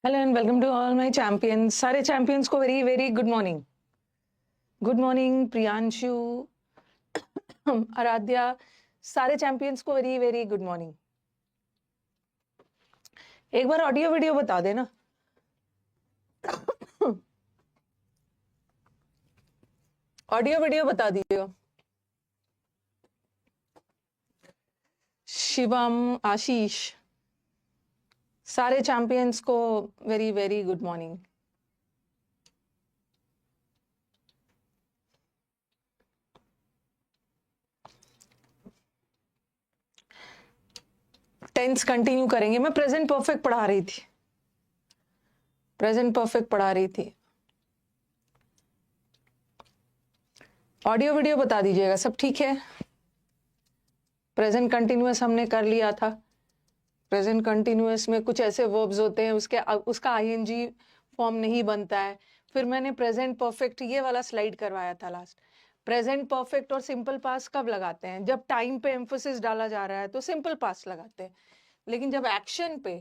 Hello and welcome to all my champions. सारे champions को very very good morning. Good morning Priyanshu, Aaradhya, सारे champions को very very good morning. एक बार audio video बता देना। ऑडियो वीडियो बता दीजिएगा। शिवम, आशीष, सारे चैंपियंस को very very good morning. Tense continue करेंगे। मैं प्रेजेंट परफेक्ट पढ़ा रही थी, प्रेजेंट परफेक्ट पढ़ा रही थी। ऑडियो वीडियो बता दीजिएगा, सब ठीक है। प्रेजेंट कंटिन्यूअस हमने कर लिया था। प्रेजेंट कंटिन्यूअस में कुछ ऐसे वर्ब्स होते हैं उसका आईएनजी फॉर्म नहीं बनता है। फिर मैंने प्रेजेंट परफेक्ट ये वाला स्लाइड करवाया था लास्ट। प्रेजेंट परफेक्ट और सिंपल पास्ट कब लगाते हैं? जब टाइम पे एम्फोसिस डाला जा रहा है तो सिंपल पास्ट लगाते हैं, लेकिन जब एक्शन पे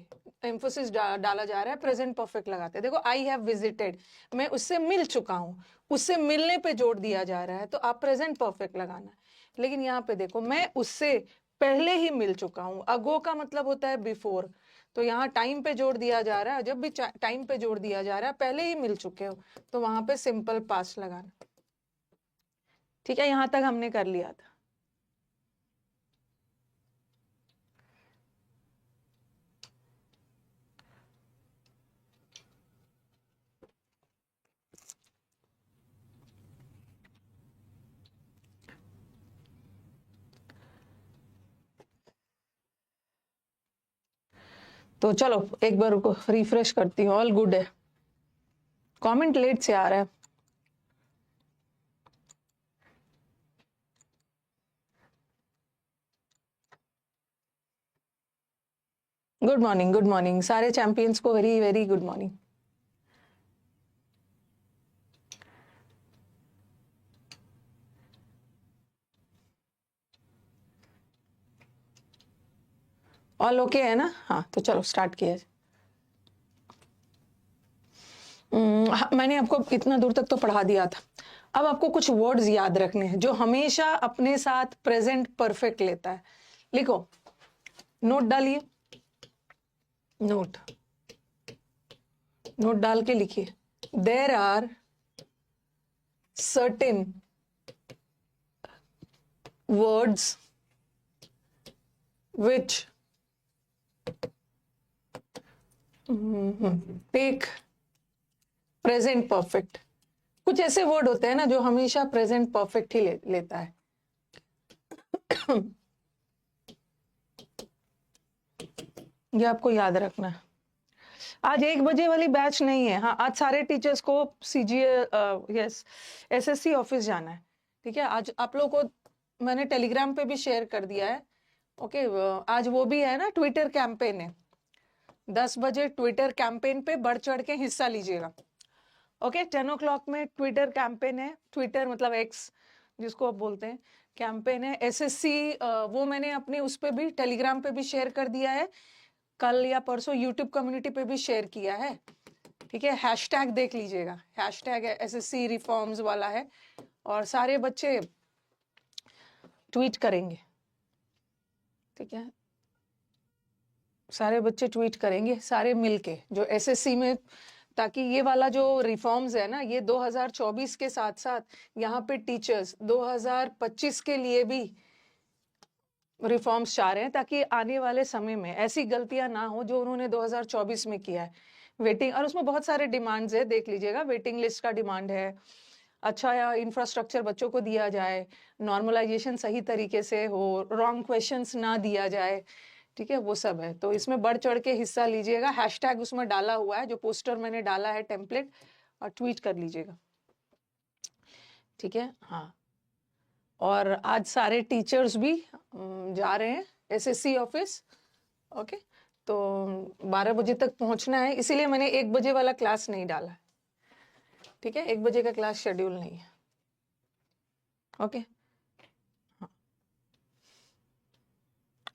एम्फोसिस डाला जा रहा है प्रेजेंट परफेक्ट लगाते हैं। देखो, आई हैव विजिटेड, मैं उससे मिल चुका हूं, उससे मिलने पे जोर दिया जा रहा है तो आप प्रेजेंट परफेक्ट लगाना है। लेकिन यहाँ पे देखो, मैं उससे पहले ही मिल चुका हूं। अगो का मतलब होता है बिफोर, तो यहाँ टाइम पे जोर दिया जा रहा है। जब भी टाइम पे जोर दिया जा रहा है पहले ही मिल चुके हो तो वहां पे सिंपल पास्ट लगाना। ठीक है, यहां तक हमने कर लिया था। तो चलो एक बार रिफ्रेश करती हूँ। ऑल गुड है? कमेंट लेट से आ रहा है। गुड मॉर्निंग, गुड मॉर्निंग, सारे चैंपियंस को very very good morning. All okay है ना? हाँ, तो चलो स्टार्ट किया। मैंने आपको इतना दूर तक तो पढ़ा दिया था। अब आपको कुछ वर्ड्स याद रखने हैं जो हमेशा अपने साथ प्रेजेंट परफेक्ट लेता है। लिखो, नोट डालिए, नोट नोट डाल के लिखिए। There are certain words which take present perfect. कुछ ऐसे वर्ड होते हैं ना जो हमेशा प्रेजेंट परफेक्ट ही लेता है। ये आपको याद रखना है। आज 1 बजे वाली बैच नहीं है। हाँ, आज सारे टीचर्स को सीजीए यस एसएससी ऑफिस जाना है। ठीक है, आज आप लोगों को मैंने टेलीग्राम पे भी शेयर कर दिया है। ओके, आज वो भी है ना, ट्विटर कैंपेन है। 10 बजे ट्विटर कैंपेन पे बढ़ चढ़ के हिस्सा लीजिएगा। ओके, 10 o'clock में ट्विटर कैंपेन है। ट्विटर मतलब एक्स जिसको आप बोलते हैं, कैंपेन है एसएससी। वो मैंने अपने उस पे भी, टेलीग्राम पे भी शेयर कर दिया है। कल या परसों यूट्यूब कम्युनिटी पे भी शेयर किया है। ठीक है, हैशटैग देख लीजिएगा, हैशटैग एसएससी रिफॉर्म्स वाला है और सारे बच्चे ट्वीट करेंगे। ठीक है, सारे बच्चे ट्वीट करेंगे, सारे मिलके जो एसएससी में, ताकि ये वाला जो रिफॉर्म्स है ना, ये 2024 के साथ साथ यहाँ पे टीचर्स 2025 के लिए भी रिफॉर्म्स चाह रहे हैं, ताकि आने वाले समय में ऐसी गलतियां ना हो जो उन्होंने 2024 में किया है। वेटिंग, और उसमें बहुत सारे डिमांड्स है, देख लीजिएगा। वेटिंग लिस्ट का डिमांड है, अच्छा या इंफ्रास्ट्रक्चर बच्चों को दिया जाए, नॉर्मलाइजेशन सही तरीके से हो, रॉन्ग क्वेश्चंस ना दिया जाए। ठीक है, वो सब है। तो इसमें बढ़ चढ़ के हिस्सा लीजिएगा। हैशटैग उसमें डाला हुआ है, जो पोस्टर मैंने डाला है टेम्पलेट, और ट्वीट कर लीजिएगा। ठीक है, हाँ। और आज सारे टीचर्स भी जा रहे हैं एसएससी ऑफिस। ओके, तो 12 बजे तक पहुंचना है, इसीलिए मैंने 1 बजे वाला क्लास नहीं डाला है। ठीक है, 1 बजे का क्लास शेड्यूल नहीं है। ओके, हाँ।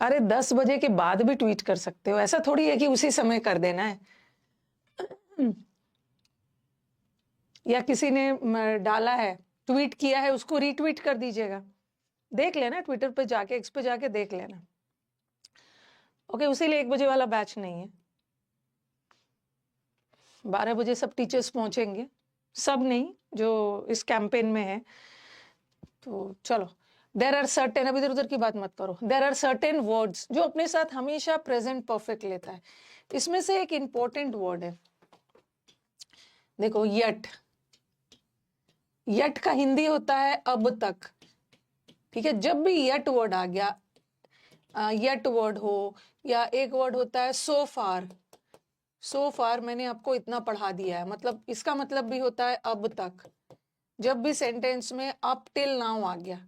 अरे 10 बजे के बाद भी ट्वीट कर सकते हो, ऐसा थोड़ी है कि उसी समय कर देना है। या किसी ने डाला है, ट्वीट किया है, उसको रीट्वीट कर दीजिएगा, देख लेना ट्विटर पे जाके, एक्स पे जाके देख लेना। ओके, उसीलिए 1 बजे वाला बैच नहीं है। 12 बजे सब टीचर्स पहुंचेंगे, सब नहीं जो इस कैंपेन में है। तो चलो, देर आर सर्टेन, अब इधर उधर की बात मत करो, देर आर सर्टेन वर्ड्स जो अपने साथ हमेशा प्रेजेंट परफेक्ट लेता है। इसमें से एक इंपॉर्टेंट वर्ड है, देखो, यट। यट का हिंदी होता है अब तक, ठीक है। जब भी यट वर्ड आ गया, यट वर्ड हो, या एक वर्ड होता है सो फार। सो फार मैंने आपको इतना पढ़ा दिया है, मतलब इसका मतलब भी होता है अब तक। जब भी सेंटेंस में अप टिल नाउ आ गया,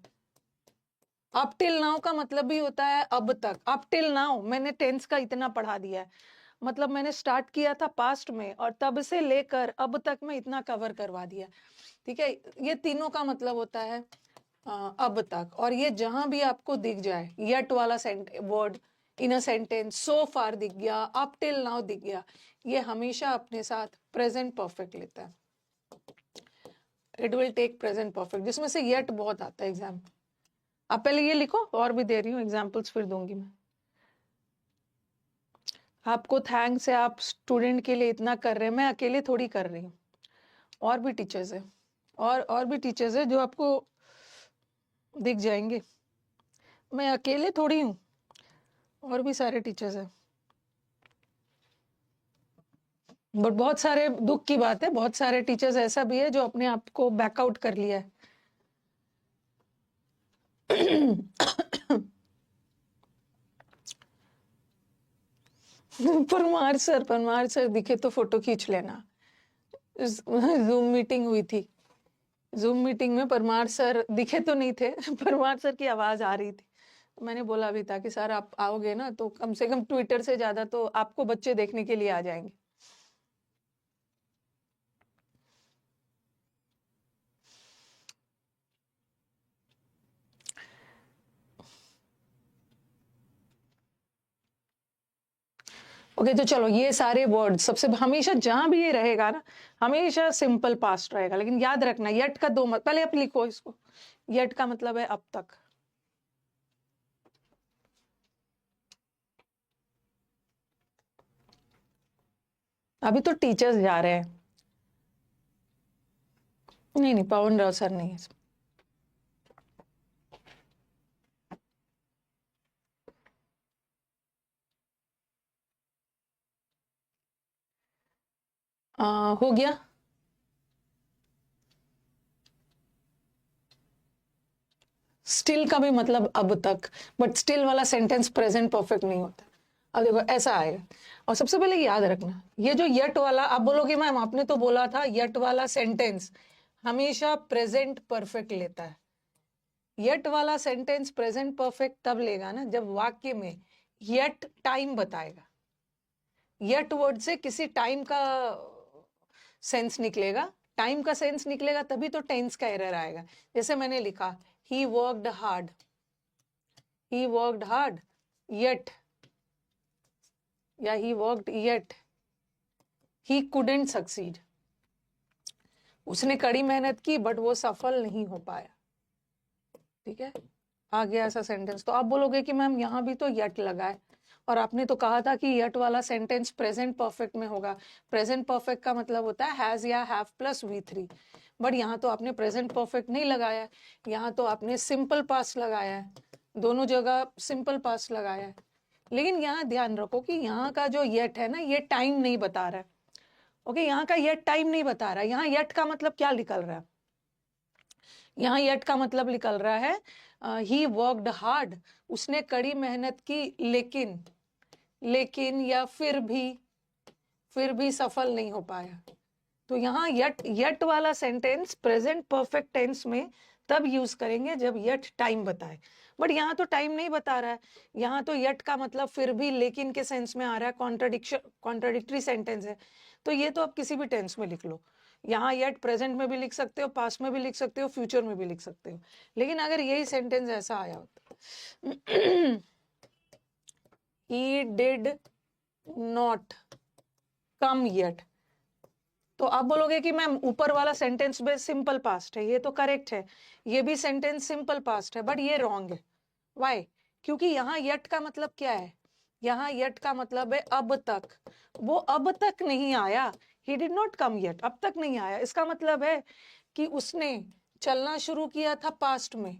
अप टिल नाउ का मतलब भी होता है अब तक। अप टिल नाउ मैंने टेंस का इतना पढ़ा दिया है, मतलब मैंने स्टार्ट किया था पास्ट में और तब से लेकर अब तक मैं इतना कवर करवा दिया, ठीक है। ये तीनों का मतलब होता है अब तक। और ये जहां भी आपको दिख जाए, यट वाला वर्ड इन अ सेंटेंस, सो फार दिख गया, अप टिल नाउ दिख गया, ये हमेशा अपने साथ प्रेजेंट परफेक्ट लेता है। It will take present perfect, जिसमें से यट बहुत आता है एग्जाम। आप पहले ये लिखो, और भी दे रही हूँ एग्जाम्पल्स, फिर दूंगी मैं आपको। थैंक्स है, आप स्टूडेंट के लिए इतना कर रहे हैं, मैं अकेले थोड़ी कर रही हूँ, और भी टीचर्स है, और भी टीचर्स है जो आपको दिख जाएंगे। मैं अकेले थोड़ी हूँ, और भी सारे टीचर्स हैं। बट बहुत सारे दुख की बात है, बहुत सारे टीचर्स ऐसा भी है जो अपने आप को बैकआउट कर लिया है। परमार सर दिखे तो फोटो खींच लेना। जूम मीटिंग हुई थी, जूम मीटिंग में परमार सर दिखे तो नहीं थे, परमार सर की आवाज आ रही थी। मैंने बोला भी था कि सर आप आओगे ना तो कम से कम ट्विटर से ज्यादा तो आपको बच्चे देखने के लिए आ जाएंगे। ओके, तो चलो, ये सारे वर्ड सबसे हमेशा जहां भी ये रहेगा ना, हमेशा सिंपल पास्ट रहेगा। लेकिन याद रखना, यट का दो पहले आप लिखो इसको। यट का मतलब है अब तक। अभी तो टीचर्स जा रहे हैं। नहीं, पवन राव सर नहीं है। हो गया। स्टिल का भी मतलब अब तक, बट स्टिल वाला सेंटेंस प्रेजेंट परफेक्ट नहीं होता। अब देखो ऐसा आएगा, और सबसे पहले याद रखना, ये जो यट वाला, आप बोलोगे मैम आपने तो बोला था यट वाला सेंटेंस हमेशा प्रेजेंट परफेक्ट लेता है। यट वाला सेंटेंस प्रेजेंट परफेक्ट तब लेगा ना जब वाक्य में यट टाइम बताएगा। यट वर्ड से किसी टाइम का सेंस निकलेगा, टाइम का सेंस निकलेगा तभी तो टेंस का एरर आएगा। जैसे मैंने लिखा he worked hard, he worked hard yet, या he worked yet he couldn't succeed। उसने कड़ी मेहनत की बट वो सफल नहीं हो पाया, ठीक है। आ गया ऐसा सेंटेंस। तो आप बोलोगे कि मैम यहाँ भी तो यट लगा है, और आपने तो कहा था कि यट वाला सेंटेंस प्रेजेंट परफेक्ट में होगा। प्रेजेंट परफेक्ट का मतलब होता है हैज या हैव प्लस V3, बट यहाँ तो आपने प्रेजेंट परफेक्ट नहीं लगाया, यहाँ तो आपने सिंपल पास्ट लगाया है। दोनों जगह सिंपल पास्ट लगाया है। लेकिन यहाँ ध्यान रखो कि यहाँ का जो येट है ना, ये टाइम नहीं बता रहा है। ओके, यहाँ का येट टाइम नहीं बता रहा है। यहाँ येट का मतलब क्या निकल रहा है? यहाँ येट का मतलब निकल रहा है ही वर्कड हार्ड, उसने कड़ी मेहनत की, लेकिन या फिर भी सफल नहीं हो पाया। तो यहाँ यट वाला सेंटेंस प्रेजेंट परफेक्ट टेंस में तब यूज करेंगे जब यट टाइम बताए, बट यहाँ तो टाइम नहीं बता रहा है। यहाँ तो यट का मतलब फिर भी लेकिन के सेंस में आ रहा है, कॉन्ट्राडिक्टरी सेंटेंस है। तो ये तो आप किसी भी टेंस में लिख लो। यहाँ यट प्रेजेंट में भी लिख सकते हो, पास्ट में भी लिख सकते हो, फ्यूचर में भी लिख सकते हो। लेकिन अगर यही सेंटेंस ऐसा आया होता he did not come yet, तो आप बोलोगे कि मैम ऊपर वाला सेंटेंस में सिंपल पास्ट है, ये तो करेक्ट है, ये भी सेंटेंस सिंपल पास्ट है, बट ये रॉन्ग है। वाई? क्योंकि यहाँ यट का मतलब क्या है? यहाँ यट का मतलब है अब तक। वो अब तक नहीं आया, ही डिड नॉट कम येट, अब तक नहीं आया। इसका मतलब है कि उसने चलना शुरू किया था पास्ट में,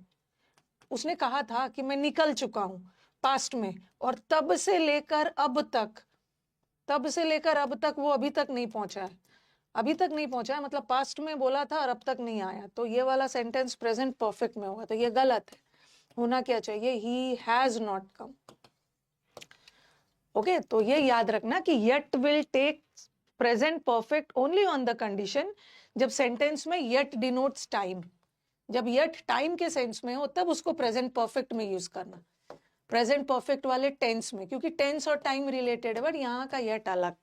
उसने कहा था कि मैं निकल चुका हूं पास्ट में, और तब से लेकर अब तक, तब से लेकर अब तक वो अभी तक नहीं पहुंचा है, अभी तक नहीं पहुंचा है, मतलब पास्ट में बोला था और अब तक नहीं आया। तो ये वाला सेंटेंस प्रेजेंट परफेक्ट में होगा, तो ये गलत है। होना क्या चाहिए? He has not come. Okay, तो ये याद रखना कि yet will take present perfect only on the condition जब सेंटेंस में येट डिनोट्स टाइम। जब येट टाइम के सेंस में हो तब उसको प्रेजेंट परफेक्ट में यूज करना, प्रेजेंट परफेक्ट वाले टेंस में, क्योंकि टेंस और टाइम रिलेटेड है, बट यहाँ का येट अलग।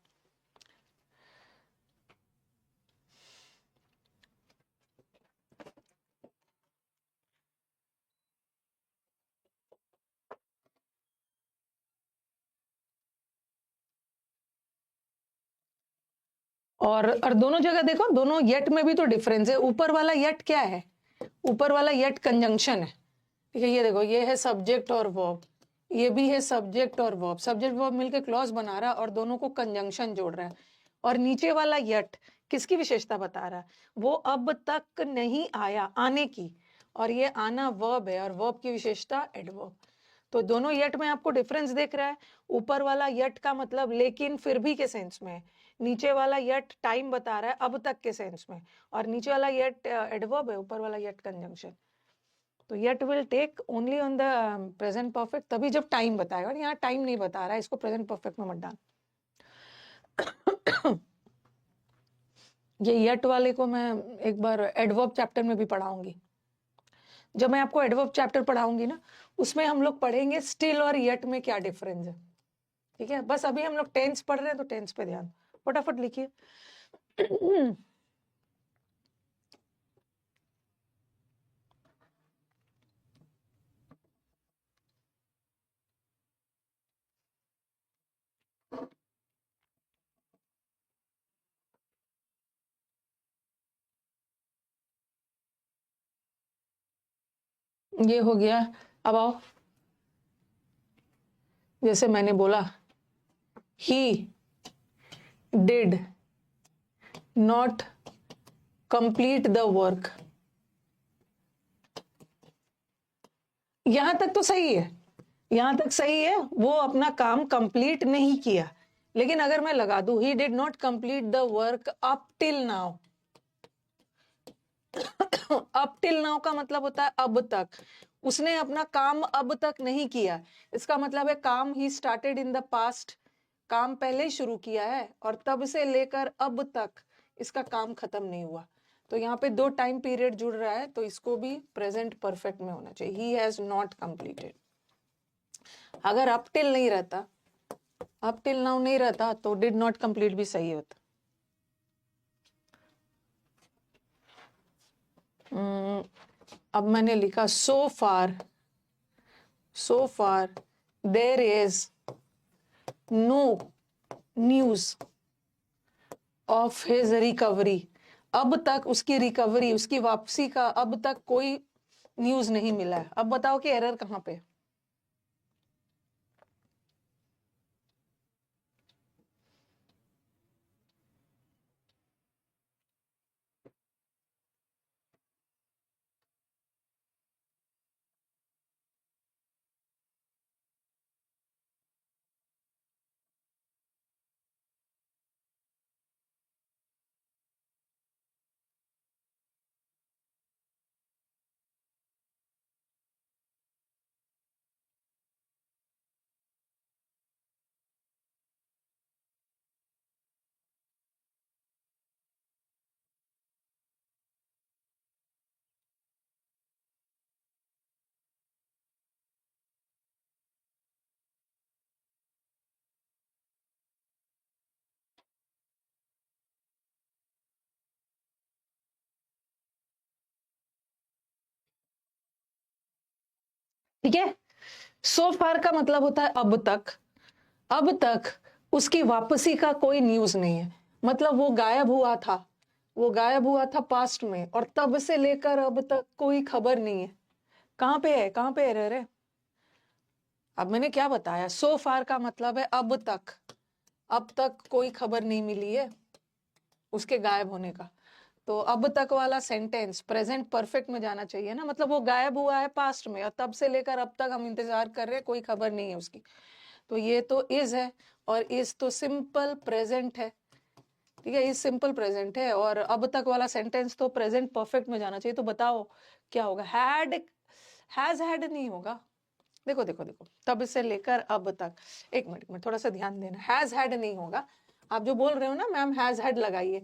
और दोनों जगह देखो, दोनों येट में भी तो डिफरेंस है। ऊपर वाला येट क्या है? ऊपर वाला येट कंजंक्शन है, ठीक है। ये देखो, ये है सब्जेक्ट और वर्ब, ये भी है सब्जेक्ट और वर्ब, सब्जेक्ट वर्ब मिलके क्लॉज बना रहा है और दोनों को कंजंक्शन जोड़ रहा है। और नीचे वाला येट किसकी विशेषता बता रहा है? वो अब तक नहीं आया, आने की, और ये आना वर्ब है, और वर्ब की विशेषता एडवर्ब। तो दोनों येट में आपको डिफरेंस देख रहा है। ऊपर वाला येट का मतलब लेकिन फिर भी के सेंस में, नीचे वाला येट टाइम बता रहा है अब तक के सेंस में, और नीचे वाला येट एडवर्ब है, ऊपर वाला येट कंजंक्शन। तो yet will take only on the present perfect तभी जब टाइम बताएगा, और यहाँ टाइम नहीं बता रहा है, इसको प्रेजेंट परफेक्ट में मत डाल। ये येट वाले को मैं एक बार एडवर्ब चैप्टर में भी पढ़ाऊंगी। जब मैं आपको एडवर्ब चैप्टर पढ़ाऊंगी ना, उसमें हम लोग पढ़ेंगे स्टिल और येट में क्या डिफरेंस है, ठीक है। बस अभी हम लोग टेंस पढ़ रहे हैं, तो टेंस पे ध्यान, फटाफट लिखिए। ये हो गया। अब आओ, जैसे मैंने बोला, ही did not complete the work. यहां तक तो सही है, यहां तक सही है, वो अपना काम कंप्लीट नहीं किया। लेकिन अगर मैं लगा दूं ही did not complete the work up till now, up till now का मतलब होता है अब तक, उसने अपना काम अब तक नहीं किया। इसका मतलब है काम he started in the past, काम पहले ही शुरू किया है, और तब से लेकर अब तक इसका काम खत्म नहीं हुआ। तो यहाँ पे दो टाइम पीरियड जुड़ रहा है, तो इसको भी प्रेजेंट परफेक्ट में होना चाहिए, ही हैज नॉट कंप्लीटेड। अगर अप टिल नहीं रहता, अप टिल नाउ नहीं रहता, तो डिड नॉट कंप्लीट भी सही होता। अब मैंने लिखा सो फार, so far there is no news of his recovery। अब तक उसकी रिकवरी, उसकी वापसी का अब तक कोई न्यूज नहीं मिला है। अब बताओ कि एरर कहां पे? ठीक है, सो फार का मतलब होता है अब तक, अब तक उसकी वापसी का कोई न्यूज नहीं है, मतलब वो गायब हुआ था, वो गायब हुआ था पास्ट में और तब से लेकर अब तक कोई खबर नहीं है। कहाँ पे है, कहाँ पे एरर है? अब मैंने क्या बताया, सो फार का मतलब है अब तक, अब तक कोई खबर नहीं मिली है उसके गायब होने का। तो अब तक वाला सेंटेंस प्रेजेंट परफेक्ट में जाना चाहिए ना, मतलब वो गायब हुआ है पास्ट में और तब से लेकर अब तक हम इंतजार कर रहे हैं, कोई खबर नहीं है उसकी। तो ये तो इज है, और इज तो सिंपल प्रेजेंट है, ठीक है, इज सिंपल प्रेजेंट है, और अब तक वाला सेंटेंस तो प्रेजेंट परफेक्ट में जाना चाहिए। तो बताओ क्या होगा? हैड, हैज हैड नहीं होगा। देखो देखो देखो, तब से लेकर अब तक, एक मिनट थोड़ा सा ध्यान देना, हैज हैड नहीं होगा। आप जो बोल रहे हो ना मैम हैज हैड लगाइए,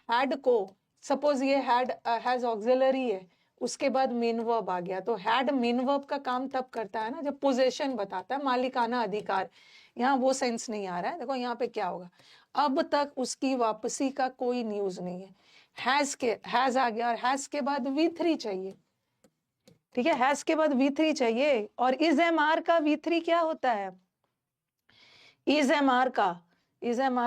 हैड को सपोज ये हैड हैज ऑक्सिलरी है, उसके बाद मेन वर्ब आ गया, तो हैड मेन वर्ब का काम तब करता है ना जब पोजेशन बताता है, मालिकाना अधिकार। यहाँ वो सेंस नहीं आ रहा है। देखो यहाँ पे क्या होगा, अब तक उसकी वापसी का कोई न्यूज नहीं है। हैज आ गया और हैज के बाद V3 चाहिए, ठीक है, हैज के बाद V3 चाहिए। और इज एम आर का V3 क्या होता है? इज एम आर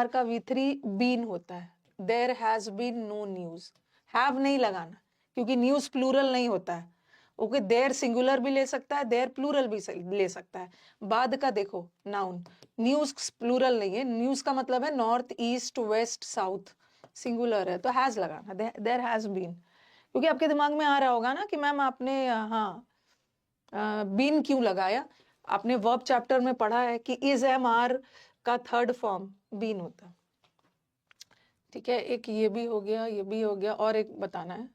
का V3 बीन होता है। There has been no news, have नहीं लगाना क्योंकि न्यूज प्लूरल नहीं होता है। ओके, देयर सिंगुलर भी ले सकता है, देयर प्लूरल भी ले सकता है। बाद का देखो नाउन, न्यूज प्लूरल नहीं है, न्यूज का मतलब है north east west south, singular है तो हैज लगाना, देयर हैज बीन। क्योंकि आपके दिमाग में आ रहा होगा ना कि मैम आपने हाँ बीन क्यों लगाया, आपने वर्ब चैप्टर में पढ़ा है कि इज एम आर का थर्ड फॉर्म बीन होता है। ठीक है, एक ये भी हो गया, ये भी हो गया, और एक बताना है,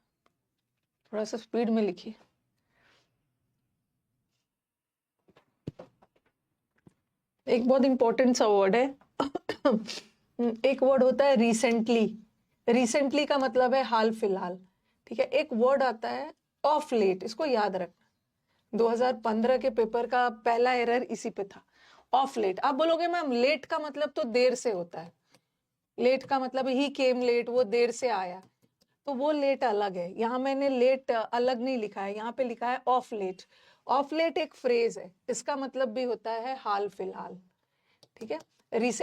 थोड़ा सा स्पीड में लिखिए। एक बहुत इंपॉर्टेंट सा वर्ड है एक वर्ड होता है रिसेंटली। रिसेंटली का मतलब है हाल फिलहाल, ठीक है। एक वर्ड आता है ऑफ लेट, इसको याद रखना, 2015 के पेपर का पहला एरर इसी पे था, ऑफ लेट। आप बोलोगे मैम लेट का मतलब तो देर से होता है, लेट का मतलब ही केम लेट, वो देर से आया, तो वो लेट अलग है। यहाँ मैंने लेट अलग नहीं लिखा है, यहाँ पे लिखा है ऑफ लेट। ऑफ लेट एक फ्रेज है, इसका मतलब भी होता है हाल फिलहाल, ठीक है।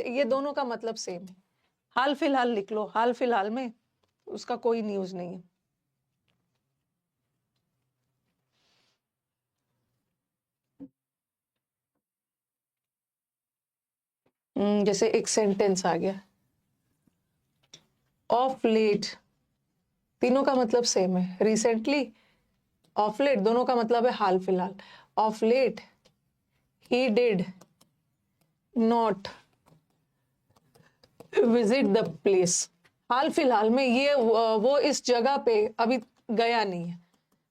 ये दोनों का मतलब सेम है। हाल फिलहाल लिख लो, हाल फिलहाल में उसका कोई न्यूज नहीं है। जैसे एक सेंटेंस आ गया ऑफ लेट, तीनों का मतलब सेम है, रिसेंटली, ऑफ लेट, दोनों का मतलब है हाल फिलहाल। Of late he did not visit the place, हाल फिलहाल में ये वो इस जगह पे अभी गया नहीं है,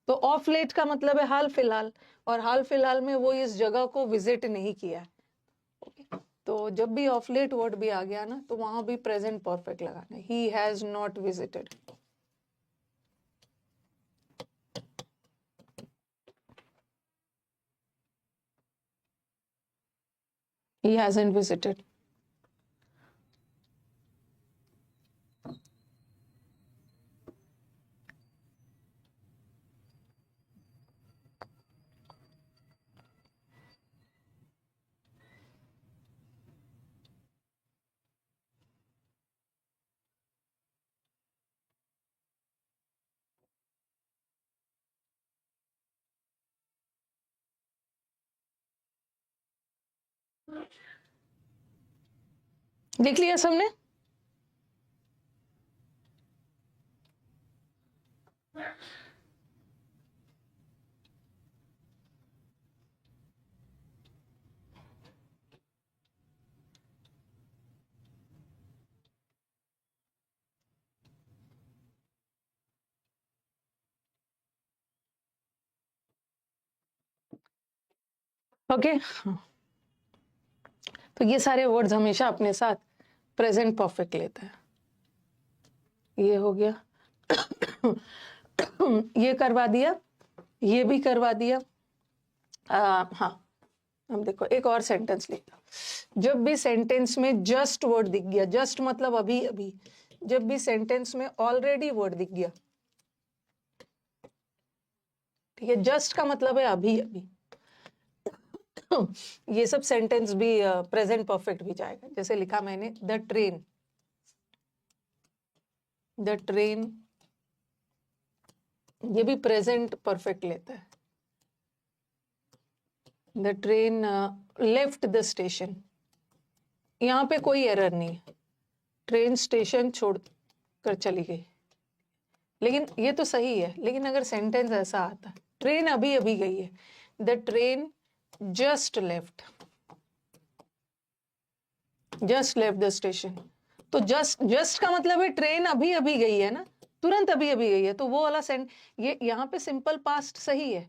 तो ऑफ लेट का मतलब है हाल फिलहाल, और हाल फिलहाल में वो इस जगह को विजिट नहीं किया है। okay? तो जब भी ऑफ लेट वर्ड भी आ गया ना तो वहां भी प्रेजेंट परफेक्ट लगाना है, he has not visited, he hasn't visited। देख लिया सबने? ओके तो ये सारे वर्ड्स हमेशा अपने साथ प्रेजेंट परफेक्ट लेते हैं। ये हो गया ये करवा दिया, ये भी करवा दिया। हाँ, हम देखो एक और सेंटेंस लिखा, जब भी सेंटेंस में जस्ट वर्ड दिख गया, जस्ट मतलब अभी अभी, जब भी सेंटेंस में ऑलरेडी वर्ड दिख गया, ठीक है, जस्ट का मतलब है अभी अभी, ये सब सेंटेंस भी प्रेजेंट परफेक्ट भी जाएगा। जैसे लिखा मैंने द ट्रेन, द ट्रेन, ये भी प्रेजेंट परफेक्ट लेता है। The train left the station, यहाँ पे कोई एरर नहीं है, ट्रेन स्टेशन छोड़ कर चली गई। लेकिन ये तो सही है, लेकिन अगर सेंटेंस ऐसा आता, ट्रेन अभी अभी गई है, the train just left, just left the station. तो जस्ट का मतलब है ट्रेन अभी अभी गई है ना, तुरंत अभी अभी गई है, तो वो वाला ये यहाँ पे सिंपल पास्ट सही है,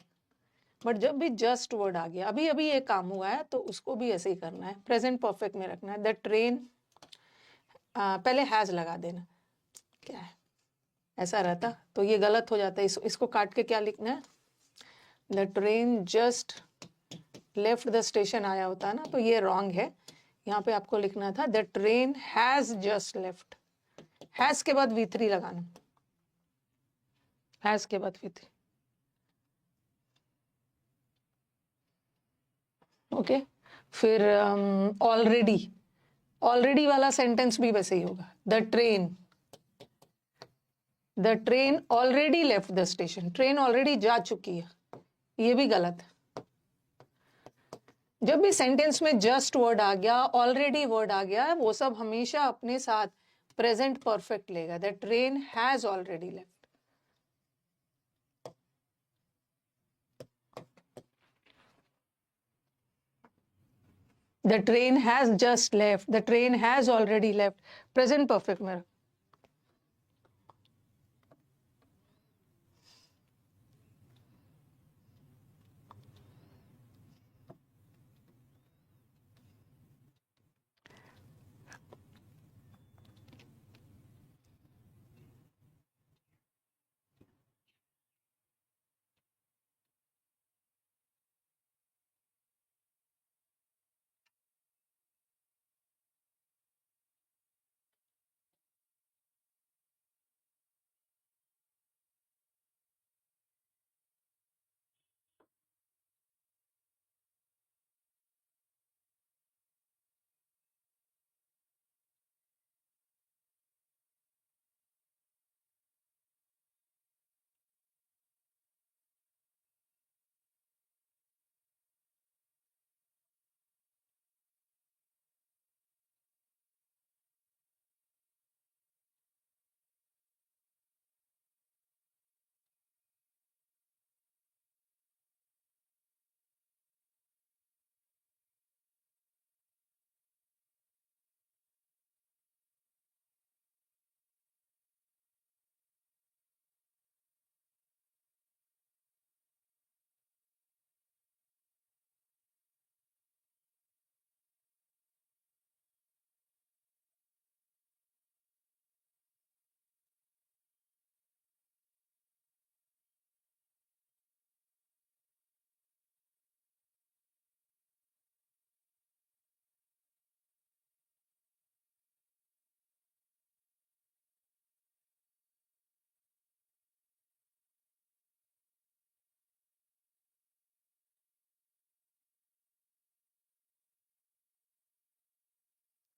बट जब भी जस्ट वर्ड आ गया, अभी अभी ये काम हुआ है, तो उसको भी ऐसे ही करना है, प्रेजेंट परफेक्ट में रखना है। द ट्रेन, पहले हैज लगा देना, क्या है ऐसा रहता तो ये गलत हो जाता है। इसको काट के क्या लिखना है, the train just left the station आया होता है ना, तो ये रॉन्ग है। यहाँ पे आपको लिखना था the train has just left, has के बाद V3 लगाना, हैज के बाद V3। ओके, फिर ऑलरेडी, ऑलरेडी वाला सेंटेंस भी वैसे ही होगा, the train already left the station, train already जा चुकी है, ये भी गलत है। जब भी सेंटेंस में जस्ट वर्ड आ गया, ऑलरेडी वर्ड आ गया, वो सब हमेशा अपने साथ प्रेजेंट परफेक्ट लेगा। The train has already left. The train has just left, the train has already left, present perfect में।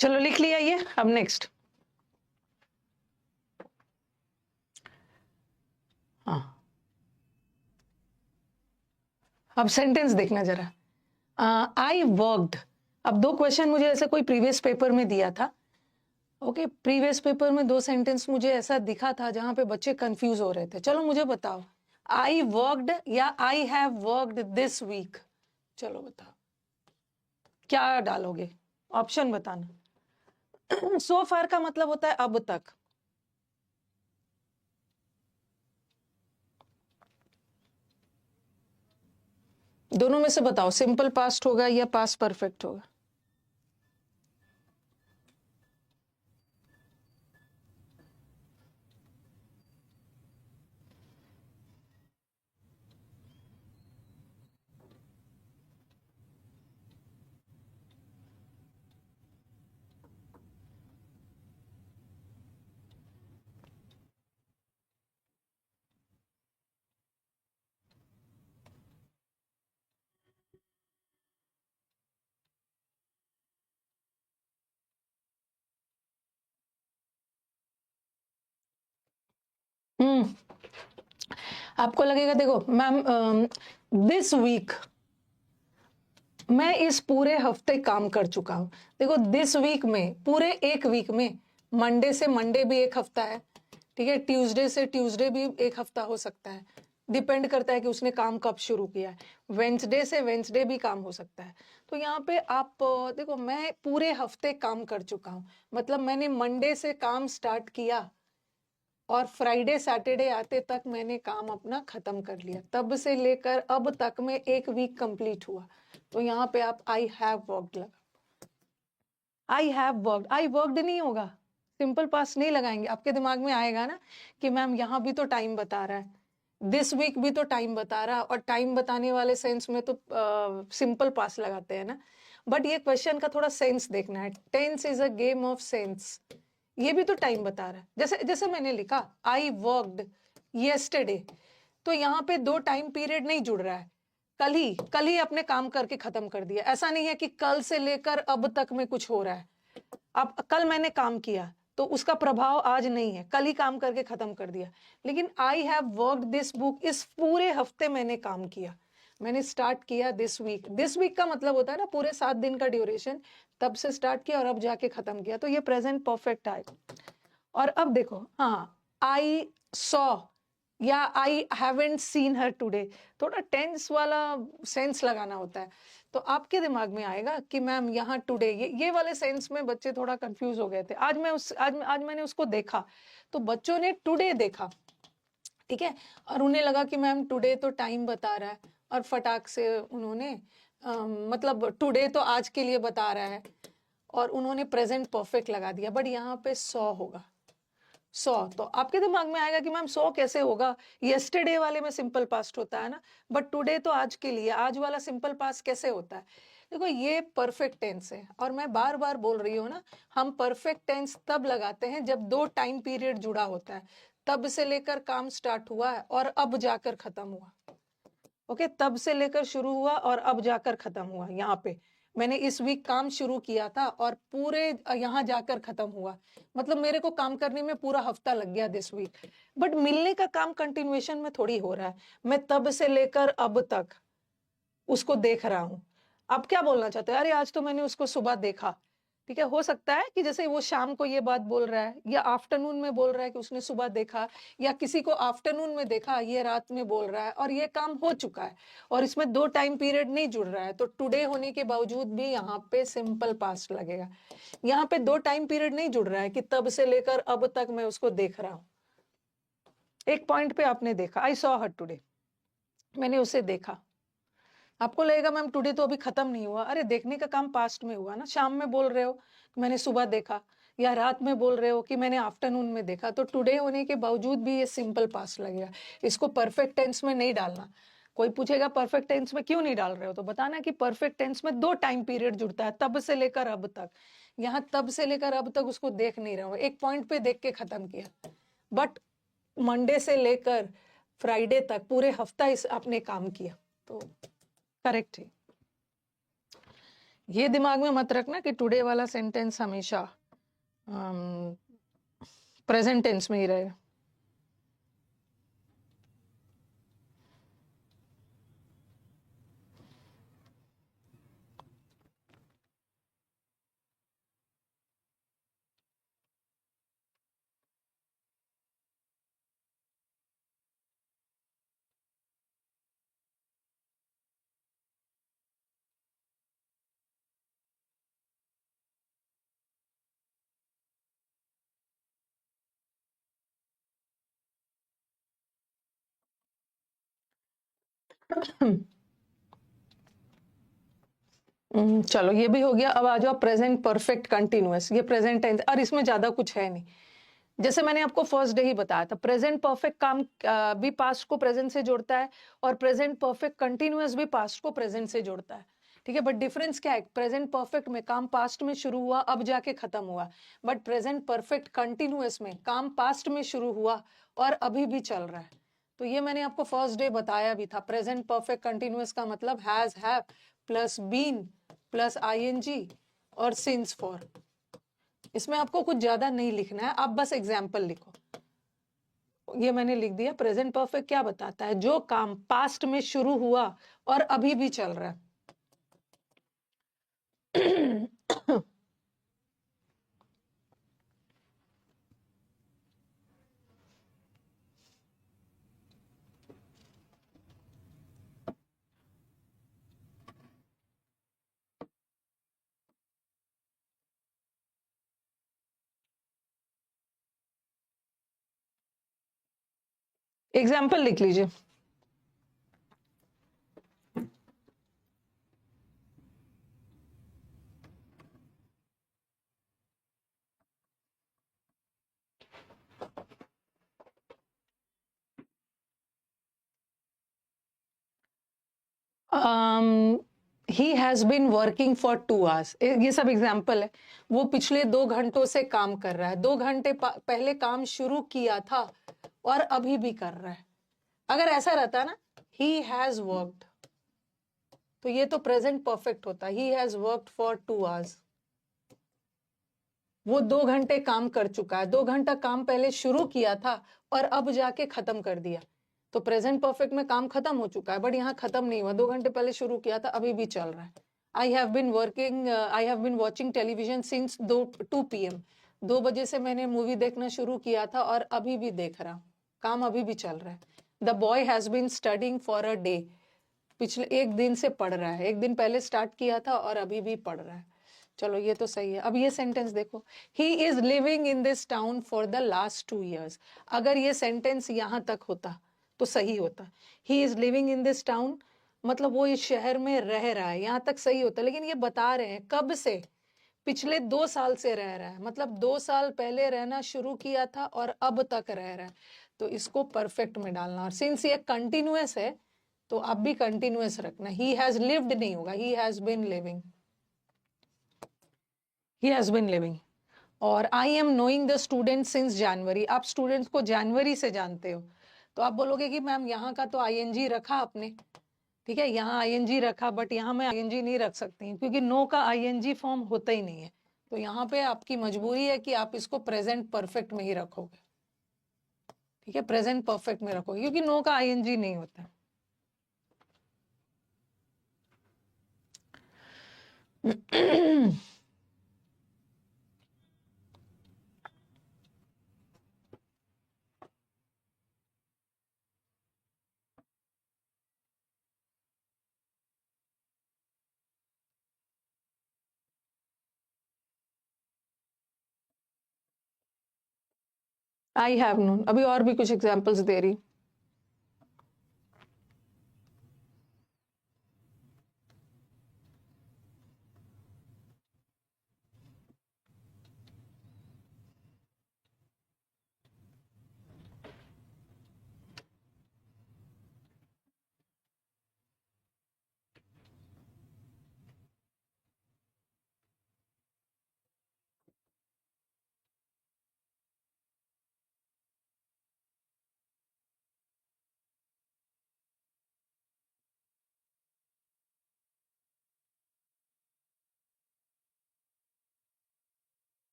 चलो लिख लिया ये, अब नेक्स्ट। हाँ, अब सेंटेंस देखना जरा। आई वर्कड, अब दो क्वेश्चन मुझे ऐसे कोई प्रीवियस पेपर में दिया था। ओके, प्रीवियस पेपर में दो सेंटेंस मुझे ऐसा दिखा था जहां पे बच्चे कंफ्यूज हो रहे थे। चलो मुझे बताओ, आई वर्कड या I have worked this week, चलो बताओ क्या डालोगे, ऑप्शन बताना। सो फार का मतलब होता है अब तक। दोनों में से बताओ, सिंपल पास्ट होगा या पास्ट परफेक्ट होगा? आपको लगेगा, देखो मैम, दिस वीक मैं इस पूरे हफ्ते काम कर चुका हूं। देखो दिस वीक में, पूरे एक वीक में, मंडे से मंडे भी एक हफ्ता है, ठीक है, ट्यूसडे से ट्यूसडे भी एक हफ्ता हो सकता है, डिपेंड करता है कि उसने काम कब शुरू किया है। वेंसडे से वेंसडे भी काम हो सकता है। तो यहाँ पे आप देखो, मैं पूरे हफ्ते काम कर चुका हूँ, मतलब मैंने मंडे से काम स्टार्ट किया और फ्राइडे सैटरडे आते तक मैंने काम अपना खत्म कर लिया, तब से लेकर अब तक में एक वीक कंप्लीट हुआ। तो यहाँ पे आप आई हैव वर्कड लगा, आई हैव वर्कड, आई वर्कड नहीं होगा, सिंपल पास्ट नहीं लगाएंगे। आपके दिमाग में आएगा ना कि मैम यहाँ भी तो टाइम बता रहा है, दिस वीक भी तो टाइम बता रहा है, और टाइम बताने वाले सेंस में तो सिंपल पास्ट लगाते हैं ना। बट ये क्वेश्चन का थोड़ा सेंस देखना है, tense is a game of sense. ये भी तो टाइम बता रहा है, जैसे जैसे मैंने लिखा आई वर्कड येस्टरडे, तो यहाँ पे दो टाइम पीरियड नहीं जुड़ रहा है, कल ही अपने काम करके खत्म कर दिया। ऐसा नहीं है कि कल से लेकर अब तक में कुछ हो रहा है। अब कल मैंने काम किया तो उसका प्रभाव आज नहीं है, कल ही काम करके खत्म कर दिया। लेकिन आई हैव वर्कड दिस बुक, इस पूरे हफ्ते मैंने काम किया, मैंने स्टार्ट किया दिस वीक। दिस वीक का मतलब होता है ना पूरे 7 दिन का ड्यूरेशन, तब से स्टार्ट किया और अब जाके खत्म किया, तो ये प्रेजेंट परफेक्ट आएगा। और अब देखो, हाँ, आई सॉ या I haven't seen her today, थोड़ा टेंस वाला सेंस लगाना होता है। तो आपके दिमाग में आएगा कि मैम यहाँ टुडे, ये वाले सेंस में बच्चे थोड़ा कंफ्यूज हो गए थे। आज मैंने उसको देखा, तो बच्चों ने टुडे देखा, ठीक है, और उन्हें लगा कि मैम टुडे तो टाइम बता रहा है, और फटाक से उन्होंने मतलब टुडे तो आज के लिए बता रहा है, और उन्होंने प्रेजेंट परफेक्ट लगा दिया। बट यहाँ पे सॉ होगा, सॉ, तो आपके दिमाग में आएगा कि मैम सॉ कैसे होगा, यस्टरडे वाले में सिंपल पास्ट होता है ना, बट टुडे तो आज के लिए, आज वाला सिंपल पास्ट कैसे होता है। देखो ये परफेक्ट टेंस है, और मैं बार बार बोल रही हूँ ना, हम परफेक्ट टेंस तब लगाते हैं जब दो टाइम पीरियड जुड़ा होता है, तब से लेकर काम स्टार्ट हुआ है और अब जाकर खत्म हुआ। ओके, तब से लेकर शुरू हुआ और अब जाकर खत्म हुआ। यहाँ पे मैंने इस वीक काम शुरू किया था और पूरे यहाँ जाकर खत्म हुआ, मतलब मेरे को काम करने में पूरा हफ्ता लग गया दिस वीक। बट मिलने का काम कंटिन्यूएशन में थोड़ी हो रहा है, मैं तब से लेकर अब तक उसको देख रहा हूं। आप क्या बोलना चाहते हैं, अरे आज तो मैंने उसको सुबह देखा, ठीक है, हो सकता है कि जैसे वो शाम को ये बात बोल रहा है, या आफ्टरनून में बोल रहा है कि उसने सुबह देखा, या किसी को आफ्टरनून में देखा, ये रात में बोल रहा है, और ये काम हो चुका है, और इसमें दो टाइम पीरियड नहीं जुड़ रहा है, तो टुडे होने के बावजूद भी यहाँ पे सिंपल पास्ट लगेगा। यहाँ पे दो टाइम पीरियड नहीं जुड़ रहा है कि तब से लेकर अब तक मैं उसको देख रहा हूं। एक पॉइंट पे आपने देखा, आई सॉ हर टुडे, मैंने उसे देखा। आपको लगेगा मैम टुडे तो अभी खत्म नहीं हुआ, अरे देखने का काम पास्ट में हुआ ना, शाम में बोल रहे हो कि मैंने सुबह देखा, या रात में बोल रहे हो कि मैंने आफ्टरनून में देखा, तो टुडे होने के बावजूद भी ये सिंपल पास्ट लगेगा। इसको परफेक्ट टेंस में नहीं डालना। कोई पूछेगा परफेक्ट टेंस में क्यों नहीं डाल रहे हो, तो बताना कि परफेक्ट टेंस में दो टाइम पीरियड जुड़ता है, तब से लेकर अब तक। यहाँ तब से लेकर अब तक उसको देख नहीं रहा हूँ, एक पॉइंट पे देख के खत्म किया, बट मंडे से लेकर फ्राइडे तक पूरे हफ्ता इस आपने काम किया, तो करेक्ट है। ये दिमाग में मत रखना कि टुडे वाला सेंटेंस हमेशा प्रेजेंट टेंस में ही रहेगा। चलो ये भी हो गया। अब आ जाओ प्रेजेंट परफेक्ट कंटिन्यूअस, ये प्रेजेंट टेंस, और इसमें ज्यादा कुछ है नहीं। जैसे मैंने आपको फर्स्ट डे ही बताया था, प्रेजेंट परफेक्ट काम भी पास्ट को प्रेजेंट से जोड़ता है, और प्रेजेंट परफेक्ट कंटिन्यूअस भी पास्ट को प्रेजेंट से जोड़ता है, ठीक है। बट डिफरेंस क्या है, प्रेजेंट परफेक्ट में काम पास्ट में शुरू हुआ अब जाके खत्म हुआ, बट प्रेजेंट परफेक्ट कंटिन्यूअस में काम पास्ट में शुरू हुआ और अभी भी चल रहा है। तो ये मैंने आपको फर्स्ट डे बताया भी था। प्रेजेंट परफेक्ट कंटिन्यूअस का मतलब has, have plus been plus ING और सिंस फॉर। इसमें आपको कुछ ज्यादा नहीं लिखना है, आप बस एग्जाम्पल लिखो। ये मैंने लिख दिया। प्रेजेंट परफेक्ट क्या बताता है? जो काम पास्ट में शुरू हुआ और अभी भी चल रहा है। एग्जाम्पल लिख लीजिए। He has been working for 2 hours, ये सब एग्जाम्पल है। वो पिछले 2 घंटों से काम कर रहा है, 2 घंटे पहले काम शुरू किया था और अभी भी कर रहा है। अगर ऐसा रहता ना, ही हैज वर्कड, तो ये तो प्रेजेंट परफेक्ट होता। He has worked for 2 hours, वो 2 घंटे काम कर चुका है। 2 घंटा काम पहले शुरू किया था और अब जाके खत्म कर दिया, तो प्रेजेंट परफेक्ट में काम खत्म हो चुका है। बट यहाँ खत्म नहीं हुआ, 2 घंटे पहले शुरू किया था, अभी भी चल रहा है। I have been watching television since 2 PM, 2 बजे से मैंने मूवी देखना शुरू किया था और अभी भी देख रहा हूँ, काम अभी भी चल रहा है। The boy has been studying for a day, पिछले 1 दिन से पढ़ रहा है, 1 दिन पहले स्टार्ट किया था और अभी भी पढ़ रहा है। चलो ये तो सही है। अब ये सेंटेंस देखो, he is living in this town for the last 2 years। अगर ये सेंटेंस यहाँ तक होता तो सही होता। He is living in this town मतलब वो इस शहर में रह रहा है, यहाँ तक सही होता। लेकिन ये बता रहे हैं कब से, पिछले 2 साल से रह रहा है, मतलब 2 साल पहले रहना शुरू किया था और अब तक रह रहा है, तो इसको परफेक्ट में डालना। और सिंस ये कंटिन्यूअस है तो अब भी कंटिन्यूअस रखना। ही हैज लिव्ड नहीं होगा, he has been living, he has been living. और I am knowing the student since January, आप स्टूडेंट्स को जनवरी से जानते हो, तो आप बोलोगे कि मैम यहाँ का तो आईएनजी रखा आपने, ठीक है, यहाँ आईएनजी रखा, बट यहाँ मैं आईएनजी नहीं रख सकती क्योंकि नो का आईएनजी फॉर्म होता ही नहीं है। तो यहाँ पे आपकी मजबूरी है कि आप इसको प्रेजेंट परफेक्ट में ही रखोगे, ठीक है, प्रेजेंट परफेक्ट में रखोगे क्योंकि नो का आईएनजी नहीं होता। आई हैव नोन, अभी और भी कुछ एग्जाम्पल्स दे रही।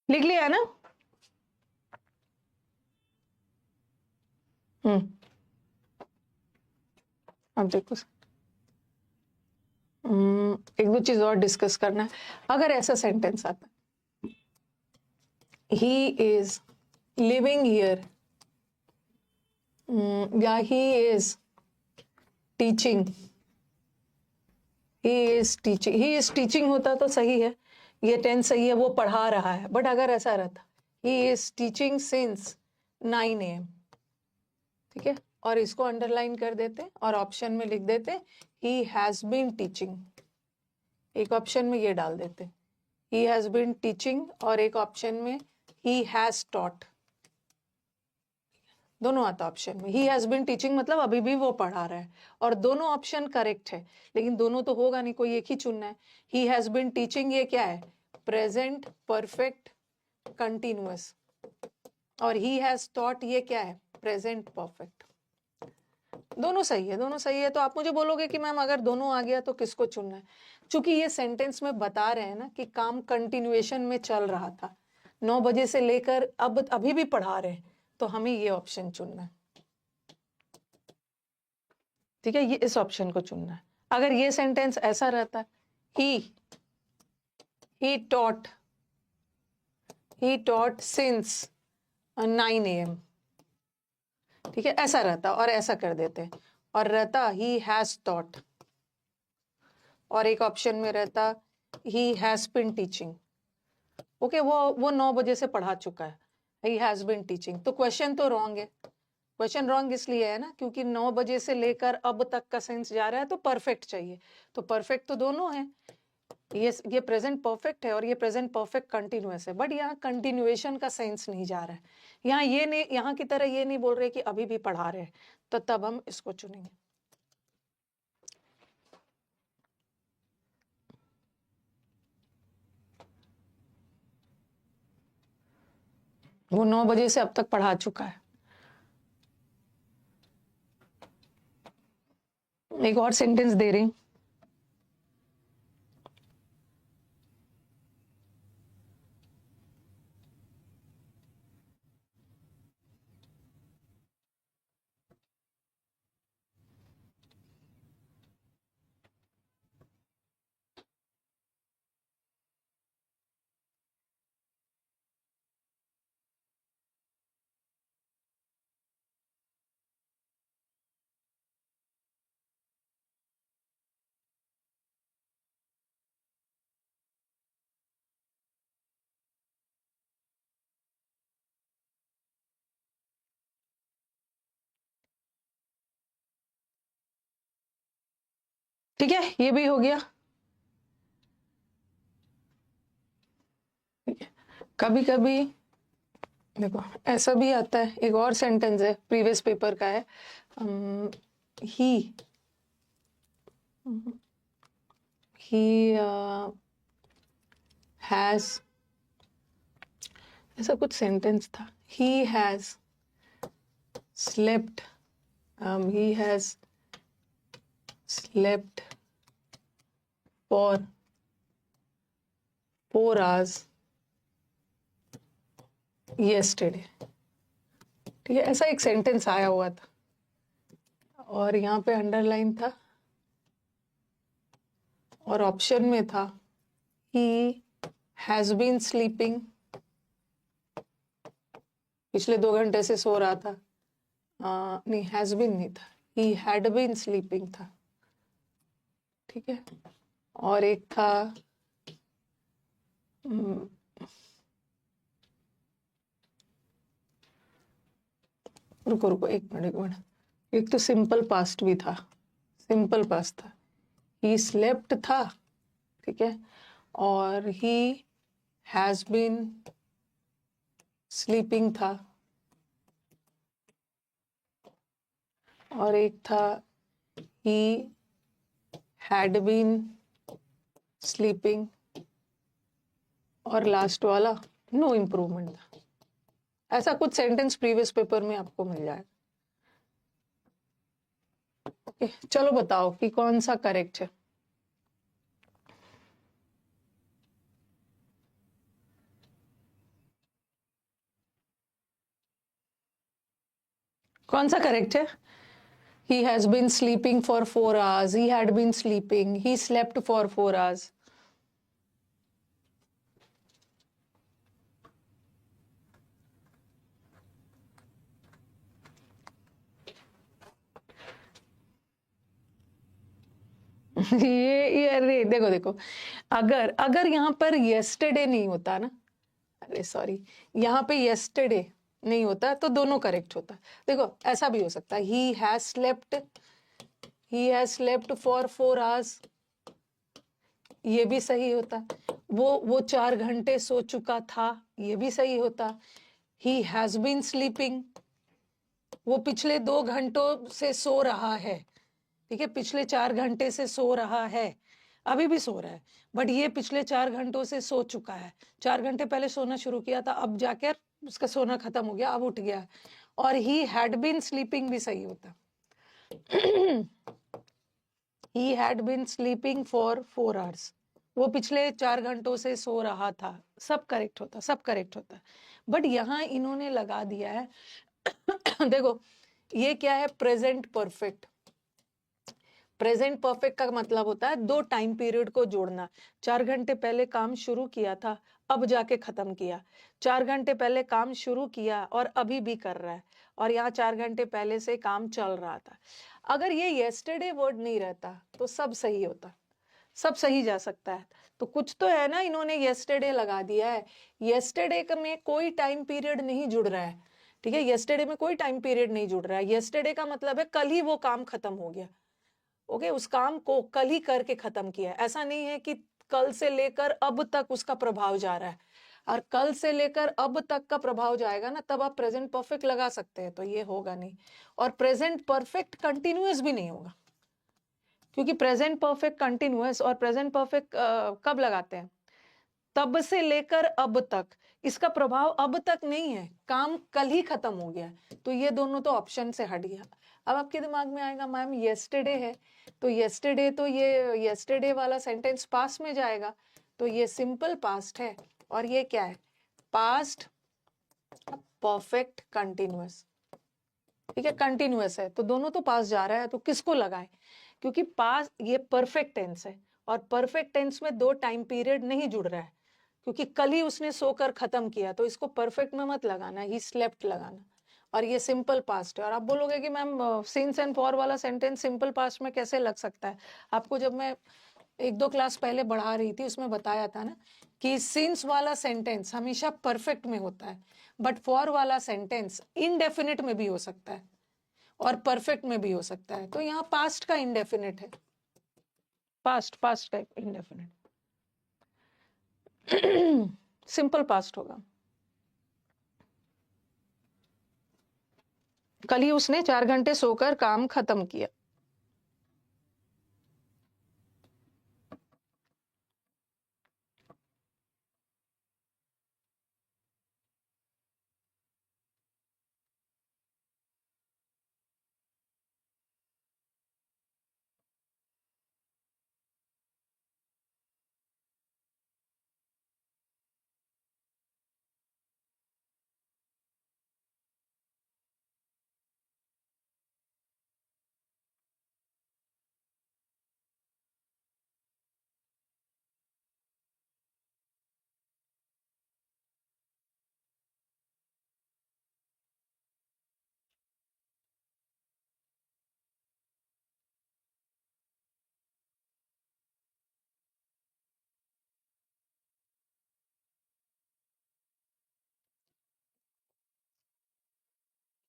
लिख लिया है ना? अब देखो, एक दो चीज और डिस्कस करना है। अगर ऐसा सेंटेंस आता, ही इज लिविंग हियर, या he is teaching, he is teaching होता तो सही है, ये टेंस सही है, वो पढ़ा रहा है। बट अगर ऐसा रहता, he is teaching since 9 AM, ठीक है, और इसको अंडरलाइन कर देते और ऑप्शन में लिख देते ही हैज बीन टीचिंग, एक ऑप्शन में ये डाल देते ही हैज बीन टीचिंग और एक ऑप्शन में ही हैज टॉट, दोनों आता ऑप्शन में। ही हैज बीन टीचिंग मतलब अभी भी वो पढ़ा रहा है, और दोनों ऑप्शन करेक्ट है, लेकिन दोनों तो होगा नहीं, कोई एक ही चुनना है। ही हैज बीन टीचिंग ये क्या है, प्रेजेंट परफेक्ट कंटिन्यूअस, और ही हैज टॉट ये क्या है, प्रेजेंट परफेक्ट। दोनों सही है, दोनों सही है। तो आप मुझे बोलोगे कि मैम अगर दोनों आ गया तो किसको चुनना है? चूंकि ये सेंटेंस में बता रहे हैं ना कि काम कंटिन्यूएशन में चल रहा था, 9 बजे से लेकर अब अभी भी पढ़ा रहे हैं, तो हमें ये ऑप्शन चुनना है। ठीक है, ये इस ऑप्शन को चुनना है। अगर ये सेंटेंस ऐसा रहता, he taught since 9 AM, ठीक है, ऐसा रहता और ऐसा कर देते हैं, और रहता he has taught, और एक ऑप्शन में रहता he has been teaching। Okay, वो 9 बजे से पढ़ा चुका है, he has been teaching। तो क्वेश्चन तो रॉन्ग है। क्वेश्चन रॉन्ग इसलिए है ना, क्योंकि 9 बजे से लेकर अब तक का सेंस जा रहा है, तो परफेक्ट चाहिए। तो परफेक्ट तो दोनों है, ये प्रेजेंट परफेक्ट है और ये प्रेजेंट परफेक्ट कंटिन्यूअस है, बट यहाँ कंटिन्यूएशन का सेंस नहीं जा रहा है। यहाँ ये नहीं, यहाँ की तरह ये नहीं बोल रहे कि अभी भी पढ़ा रहे हैं, तो तब हम इसको चुनेंगे। वो 9 बजे से अब तक पढ़ा चुका है। एक और सेंटेंस दे रही हूं। ठीक है, ये भी हो गया। ठीक है, कभी कभी देखो ऐसा भी आता है, एक और सेंटेंस है, प्रीवियस पेपर का है, he has, ऐसा कुछ सेंटेंस था, he has slept, he has slept for 4 hours yesterday। ठीक है, ऐसा एक सेंटेंस आया हुआ था और यहाँ पे अंडरलाइन था और ऑप्शन में था he has been sleeping, पिछले 2 घंटे से सो रहा था, नहीं has been नहीं था, he had been sleeping था। ठीक है, और एक था रुको एक मिनट, एक तो सिंपल पास्ट भी था, सिंपल पास्ट था, he slept था, ठीक है, और he has been sleeping था, और एक था he had been sleeping, और लास्ट वाला नो इम्प्रूवमेंट था। ऐसा कुछ सेंटेंस प्रीवियस पेपर में आपको मिल जाए। ओके, चलो बताओ कि कौन सा करेक्ट है। कौन सा करेक्ट है? He has been sleeping for 4 hours. He had been sleeping. He slept for 4 hours. ये अरे देखो अगर यहाँ पर yesterday नहीं होता ना, अरे सॉरी, यहाँ पे yesterday नहीं होता तो दोनों करेक्ट होता। देखो ऐसा भी हो सकता है, he has slept for 4 hours, ये भी सही होता। वो 4 घंटे सो चुका था, ये भी सही होता। he has been sleeping, वो पिछले 2 घंटों से सो रहा है, ठीक है, पिछले 4 घंटे से सो रहा है, अभी भी सो रहा है, बट ये पिछले 4 घंटों से सो चुका है। 4 घंटे पहले सोना शुरू किया था, अब जाकर उसका सोना खत्म हो गया, अब उठ गया। और ही हैड बीन स्लीपिंग भी सही होता। He had been sleeping for 4 hours, वो पिछले 4 घंटों से सो रहा था, सब करेक्ट होता, सब करेक्ट होता। बट यहाँ इन्होंने लगा दिया है देखो ये क्या है, प्रेजेंट परफेक्ट। प्रेजेंट परफेक्ट का मतलब होता है दो टाइम पीरियड को जोड़ना। 4 घंटे पहले काम शुरू किया था, अब जाके खत्म किया। 4 घंटे पहले काम शुरू किया और अभी भी कर रहा है, और यहाँ 4 घंटे पहले से काम चल रहा था। अगर ये येस्टरडे वर्ड नहीं रहता तो सब सही होता, सब सही जा सकता है। तो कुछ तो है ना, इन्होंने येस्टरडे लगा दिया है। येस्टरडे में कोई टाइम पीरियड नहीं जुड़ रहा है, ठीक है, येस्टरडे में कोई टाइम पीरियड नहीं जुड़ रहा है। येस्टरडे का मतलब है कल ही वो काम खत्म हो गया। ओके, उस काम को कल ही करके खत्म किया। ऐसा नहीं है कि कल से लेकर अब तक उसका प्रभाव जा रहा है, और कल से लेकर अब तक का प्रभाव जाएगा ना, तब आप प्रेजेंट परफेक्ट लगा सकते हैं, तो ये होगा नहीं। और प्रेजेंट परफेक्ट कंटिन्यूअस भी नहीं होगा, क्योंकि प्रेजेंट परफेक्ट कंटिन्यूअस और प्रेजेंट परफेक्ट कब लगाते हैं, तब से लेकर अब तक। इसका प्रभाव अब तक नहीं है, काम कल ही खत्म हो गया, तो ये दोनों तो ऑप्शन से हट गया। अब आपके दिमाग में आएगा मैम येस्टरडे है, तो येस्टरडे, तो ये येस्टरडे वाला सेंटेंस पास्ट में जाएगा, तो ये सिंपल पास्ट है। और ये क्या है, पास्ट परफेक्ट कंटिन्यूअस, ठीक है, कंटिन्यूअस है, तो दोनों तो पास जा रहा है, तो किसको लगाए, क्योंकि पास ये परफेक्ट टेंस है, और परफेक्ट टेंस में दो टाइम पीरियड नहीं जुड़ रहा है, क्योंकि कल ही उसने सोकर खत्म किया, तो इसको परफेक्ट में मत लगाना, ही स्लेप्ट लगाना। और ये सिंपल पास्ट है। और आप बोलोगे कि मैम सिंस एंड फॉर वाला सेंटेंस सिंपल पास्ट में कैसे लग सकता है, आपको जब मैं 1-2 क्लास पहले बढ़ा रही थी उसमें बताया था ना कि सिंस वाला सेंटेंस हमेशा परफेक्ट में होता है, बट फॉर वाला सेंटेंस इनडेफिनिट में भी हो सकता है और परफेक्ट में भी हो सकता है। तो यहाँ पास्ट का इंडेफिनिट है, पास्ट का इंडेफिनिट सिंपल पास्ट होगा। कल ही उसने 4 घंटे सोकर काम खत्म किया।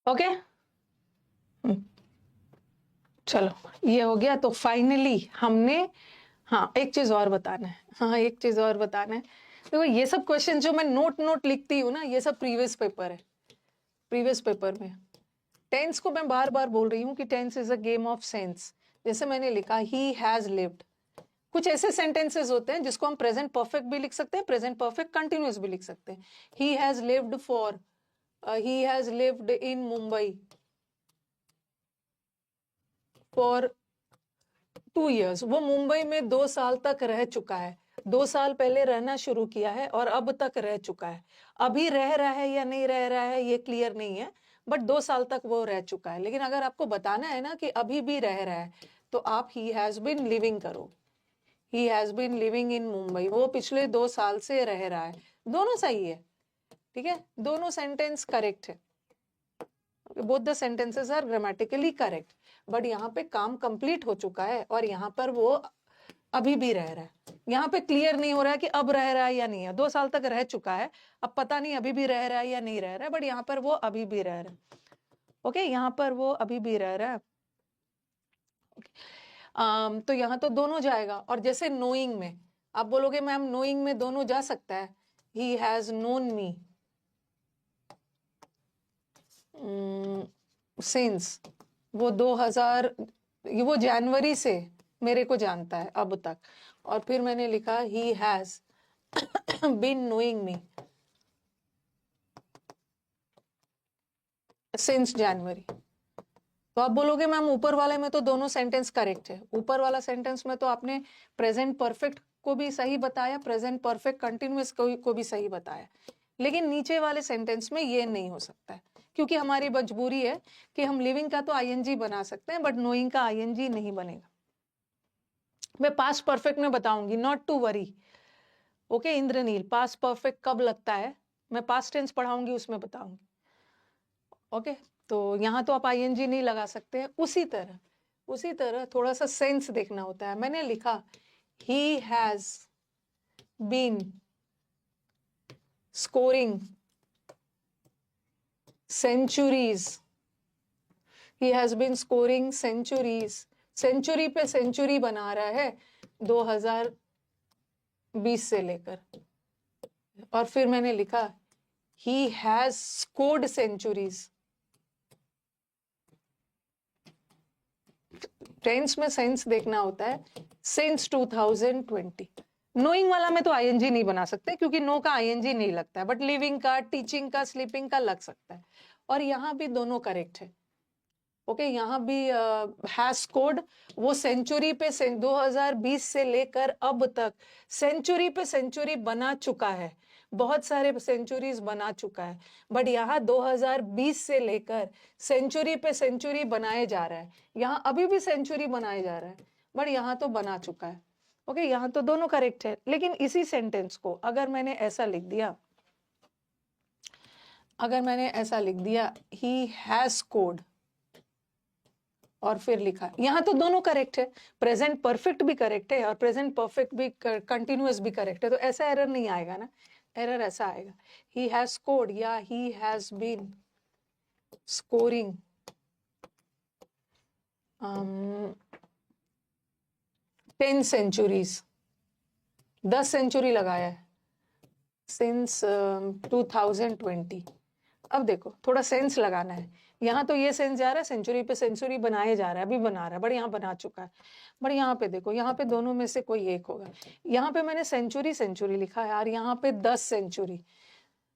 ओके चलो ये हो गया। तो फाइनली हमने, हाँ एक चीज और बताना है, हाँ एक चीज और बताना है। देखो ये सब क्वेश्चन जो मैं नोट लिखती हूँ ना, ये सब प्रीवियस पेपर है। प्रीवियस पेपर में टेंस को मैं बार बार बोल रही हूँ कि tense is a game of sense. जैसे मैंने लिखा ही हैज लिव्ड, कुछ ऐसे सेंटेंसेस होते हैं जिसको हम प्रेजेंट परफेक्ट भी लिख सकते हैं, प्रेजेंट परफेक्ट कंटिन्यूअस भी लिख सकते हैं। He has lived for, he has lived in Mumbai for 2 years, वो मुंबई में 2 साल तक रह चुका है। 2 साल पहले रहना शुरू किया है और अब तक रह चुका है। अभी रह रहा है या नहीं रह रहा है ये क्लियर नहीं है, बट 2 साल तक वो रह चुका है। लेकिन अगर आपको बताना है ना कि अभी भी रह रहा है, तो आप ही हैज बीन लिविंग करो। He has been living in Mumbai, वो पिछले 2 साल से रह रहा है। दोनों सही है, ठीक है, दोनों सेंटेंस करेक्ट है। Both the sentences are grammatically correct, but यहाँ पे काम कंप्लीट हो चुका है और यहाँ पर वो अभी भी रह रहा है। यहाँ पे क्लियर नहीं हो रहा है कि अब रह रहा है या नहीं है। 2 साल तक रह चुका है, अब पता नहीं अभी भी रह रहा है या नहीं रह रहा है, बट यहाँ पर वो अभी भी रह रहा है। ओके, यहाँ पर वो अभी भी रह रहा है। तो यहाँ तो दोनों जाएगा। और जैसे नोइंग में आप बोलोगे मैम नोइंग में दोनों जा सकता है, he has known me since, वो 2000, वो जनवरी से मेरे को जानता है अब तक। और फिर मैंने लिखा he has been knowing me since January. तो आप बोलोगे मैम ऊपर वाले में तो दोनों सेंटेंस करेक्ट है। ऊपर वाला सेंटेंस में तो आपने प्रेजेंट परफेक्ट को भी सही बताया, प्रेजेंट परफेक्ट कंटिन्यूअस को भी सही बताया, लेकिन नीचे वाले सेंटेंस में ये नहीं हो सकता है, क्योंकि हमारी मजबूरी है कि हम लिविंग का तो आईएनजी बना सकते हैं बट नोइंग का आईएनजी नहीं बनेगा। मैं पास्ट परफेक्ट में बताऊंगी, not to worry. Okay Indraneel, past perfect कब लगता है मैं पास्ट टेंस पढ़ाऊंगी उसमें बताऊंगी। ओके तो यहाँ तो आप आईएनजी नहीं लगा सकते हैं। उसी तरह थोड़ा सा सेंस देखना होता है। मैंने लिखा he has been scoring centuries, he has been scoring centuries, century पे सेंचुरी बना रहा है 2020 से लेकर। और फिर मैंने लिखा he has scored centuries. Tense में सेंस देखना होता है, सिंस 2020। नोइंग वाला में तो आईएनजी नहीं बना सकते क्योंकि नो का आईएनजी नहीं लगता है, बट लिविंग का, टीचिंग का, स्लीपिंग का लग सकता है। और यहाँ भी दोनों करेक्ट है। ओके यहाँ भी हैज स्कोर्ड, वो सेंचुरी पे 2020 से लेकर अब तक सेंचुरी पे सेंचुरी बना चुका है, बहुत सारे सेंचुरीज बना चुका है। बट यहाँ 2020 से लेकर सेंचुरी पे सेंचुरी बनाए जा रहा है, यहाँ अभी भी सेंचुरी बनाए जा रहा है, बट यहाँ तो बना चुका है। ओके यहाँ तो दोनों करेक्ट है। लेकिन इसी सेंटेंस को अगर मैंने ऐसा लिख दिया, ही हैज स्कोर्ड और फिर लिखा, यहाँ तो दोनों करेक्ट है, प्रेजेंट परफेक्ट भी करेक्ट है और प्रेजेंट परफेक्ट भी कंटिन्यूअस भी करेक्ट है, तो ऐसा एरर नहीं आएगा ना। एरर ऐसा आएगा, ही हैज स्कोर्ड या he has been scoring 10 centuries, 10 century लगाया है सिंस 2020। अब देखो थोड़ा सेंस लगाना है, यहाँ तो ये सेंस जा रहा है सेंचुरी पे सेंचुरी बनाए जा रहा है, अभी बना रहा है, बट यहाँ बना चुका है। बट यहाँ पे देखो, यहाँ पे दोनों में से कोई एक होगा। यहाँ पे मैंने सेंचुरी लिखा है यार, यहाँ पे 10 सेंचुरी,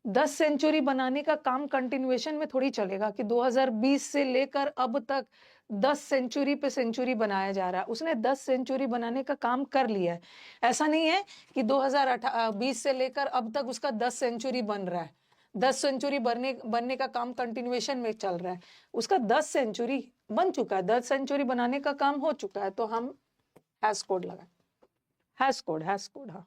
10 सेंचुरी बनाने का काम कंटिन्यूएशन में थोड़ी चलेगा कि 2020 से लेकर अब तक 10 सेंचुरी पे सेंचुरी बनाया जा रहा है। उसने 10 सेंचुरी बनाने का काम कर लिया है। ऐसा नहीं है कि 2020 से लेकर अब तक उसका 10 सेंचुरी बन रहा है, 10 सेंचुरी बनने का काम कंटिन्यूएशन में चल रहा है। उसका 10 सेंचुरी बन चुका है, 10 सेंचुरी बनाने का काम हो चुका है, तो हम हैज स्कोर्ड लगा, हैज स्कोर्ड हाँ।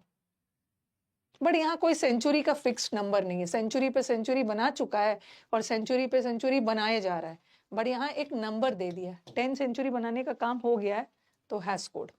बट यहाँ कोई सेंचुरी का फिक्स्ड नंबर नहीं है, सेंचुरी पे सेंचुरी बना चुका है और सेंचुरी पे सेंचुरी बनाए जा रहा है, बट यहाँ एक नंबर दे दिया, 10 सेंचुरी बनाने का काम हो गया है, तो हैज स्कोर्ड।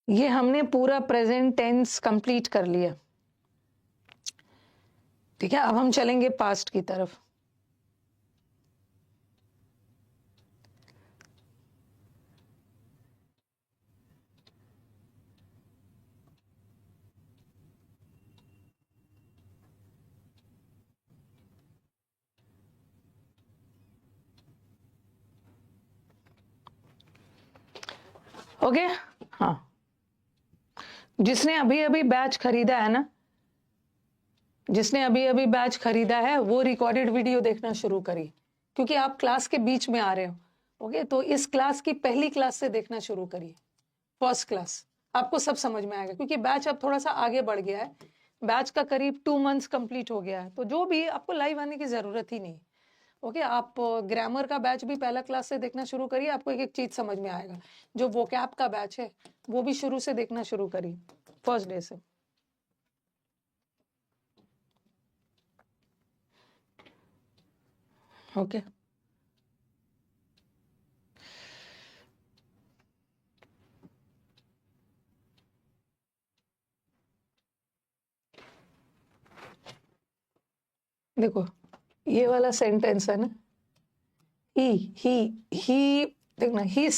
ये हमने पूरा प्रेजेंट टेंस कंप्लीट कर लिया, ठीक है। अब हम चलेंगे पास्ट की तरफ। ओके हाँ, जिसने अभी अभी बैच खरीदा है ना, जिसने अभी अभी बैच खरीदा है वो रिकॉर्डेड वीडियो देखना शुरू करिए, क्योंकि आप क्लास के बीच में आ रहे हो। ओके तो इस क्लास की पहली क्लास से देखना शुरू करिए, फर्स्ट क्लास, आपको सब समझ में आएगा, क्योंकि बैच अब थोड़ा सा आगे बढ़ गया है, बैच का करीब 2 मंथ्स कंप्लीट हो गया है, तो जो भी आपको लाइव आने की जरूरत ही नहीं। ओके आप ग्रामर का बैच भी पहला क्लास से देखना शुरू करिए, आपको एक एक चीज समझ में आएगा। जो वोकैब का बैच है वो भी शुरू से देखना शुरू करिए, फर्स्ट डे से। ओके देखो ये वाला सेंटेंस है ना, ही देखना, he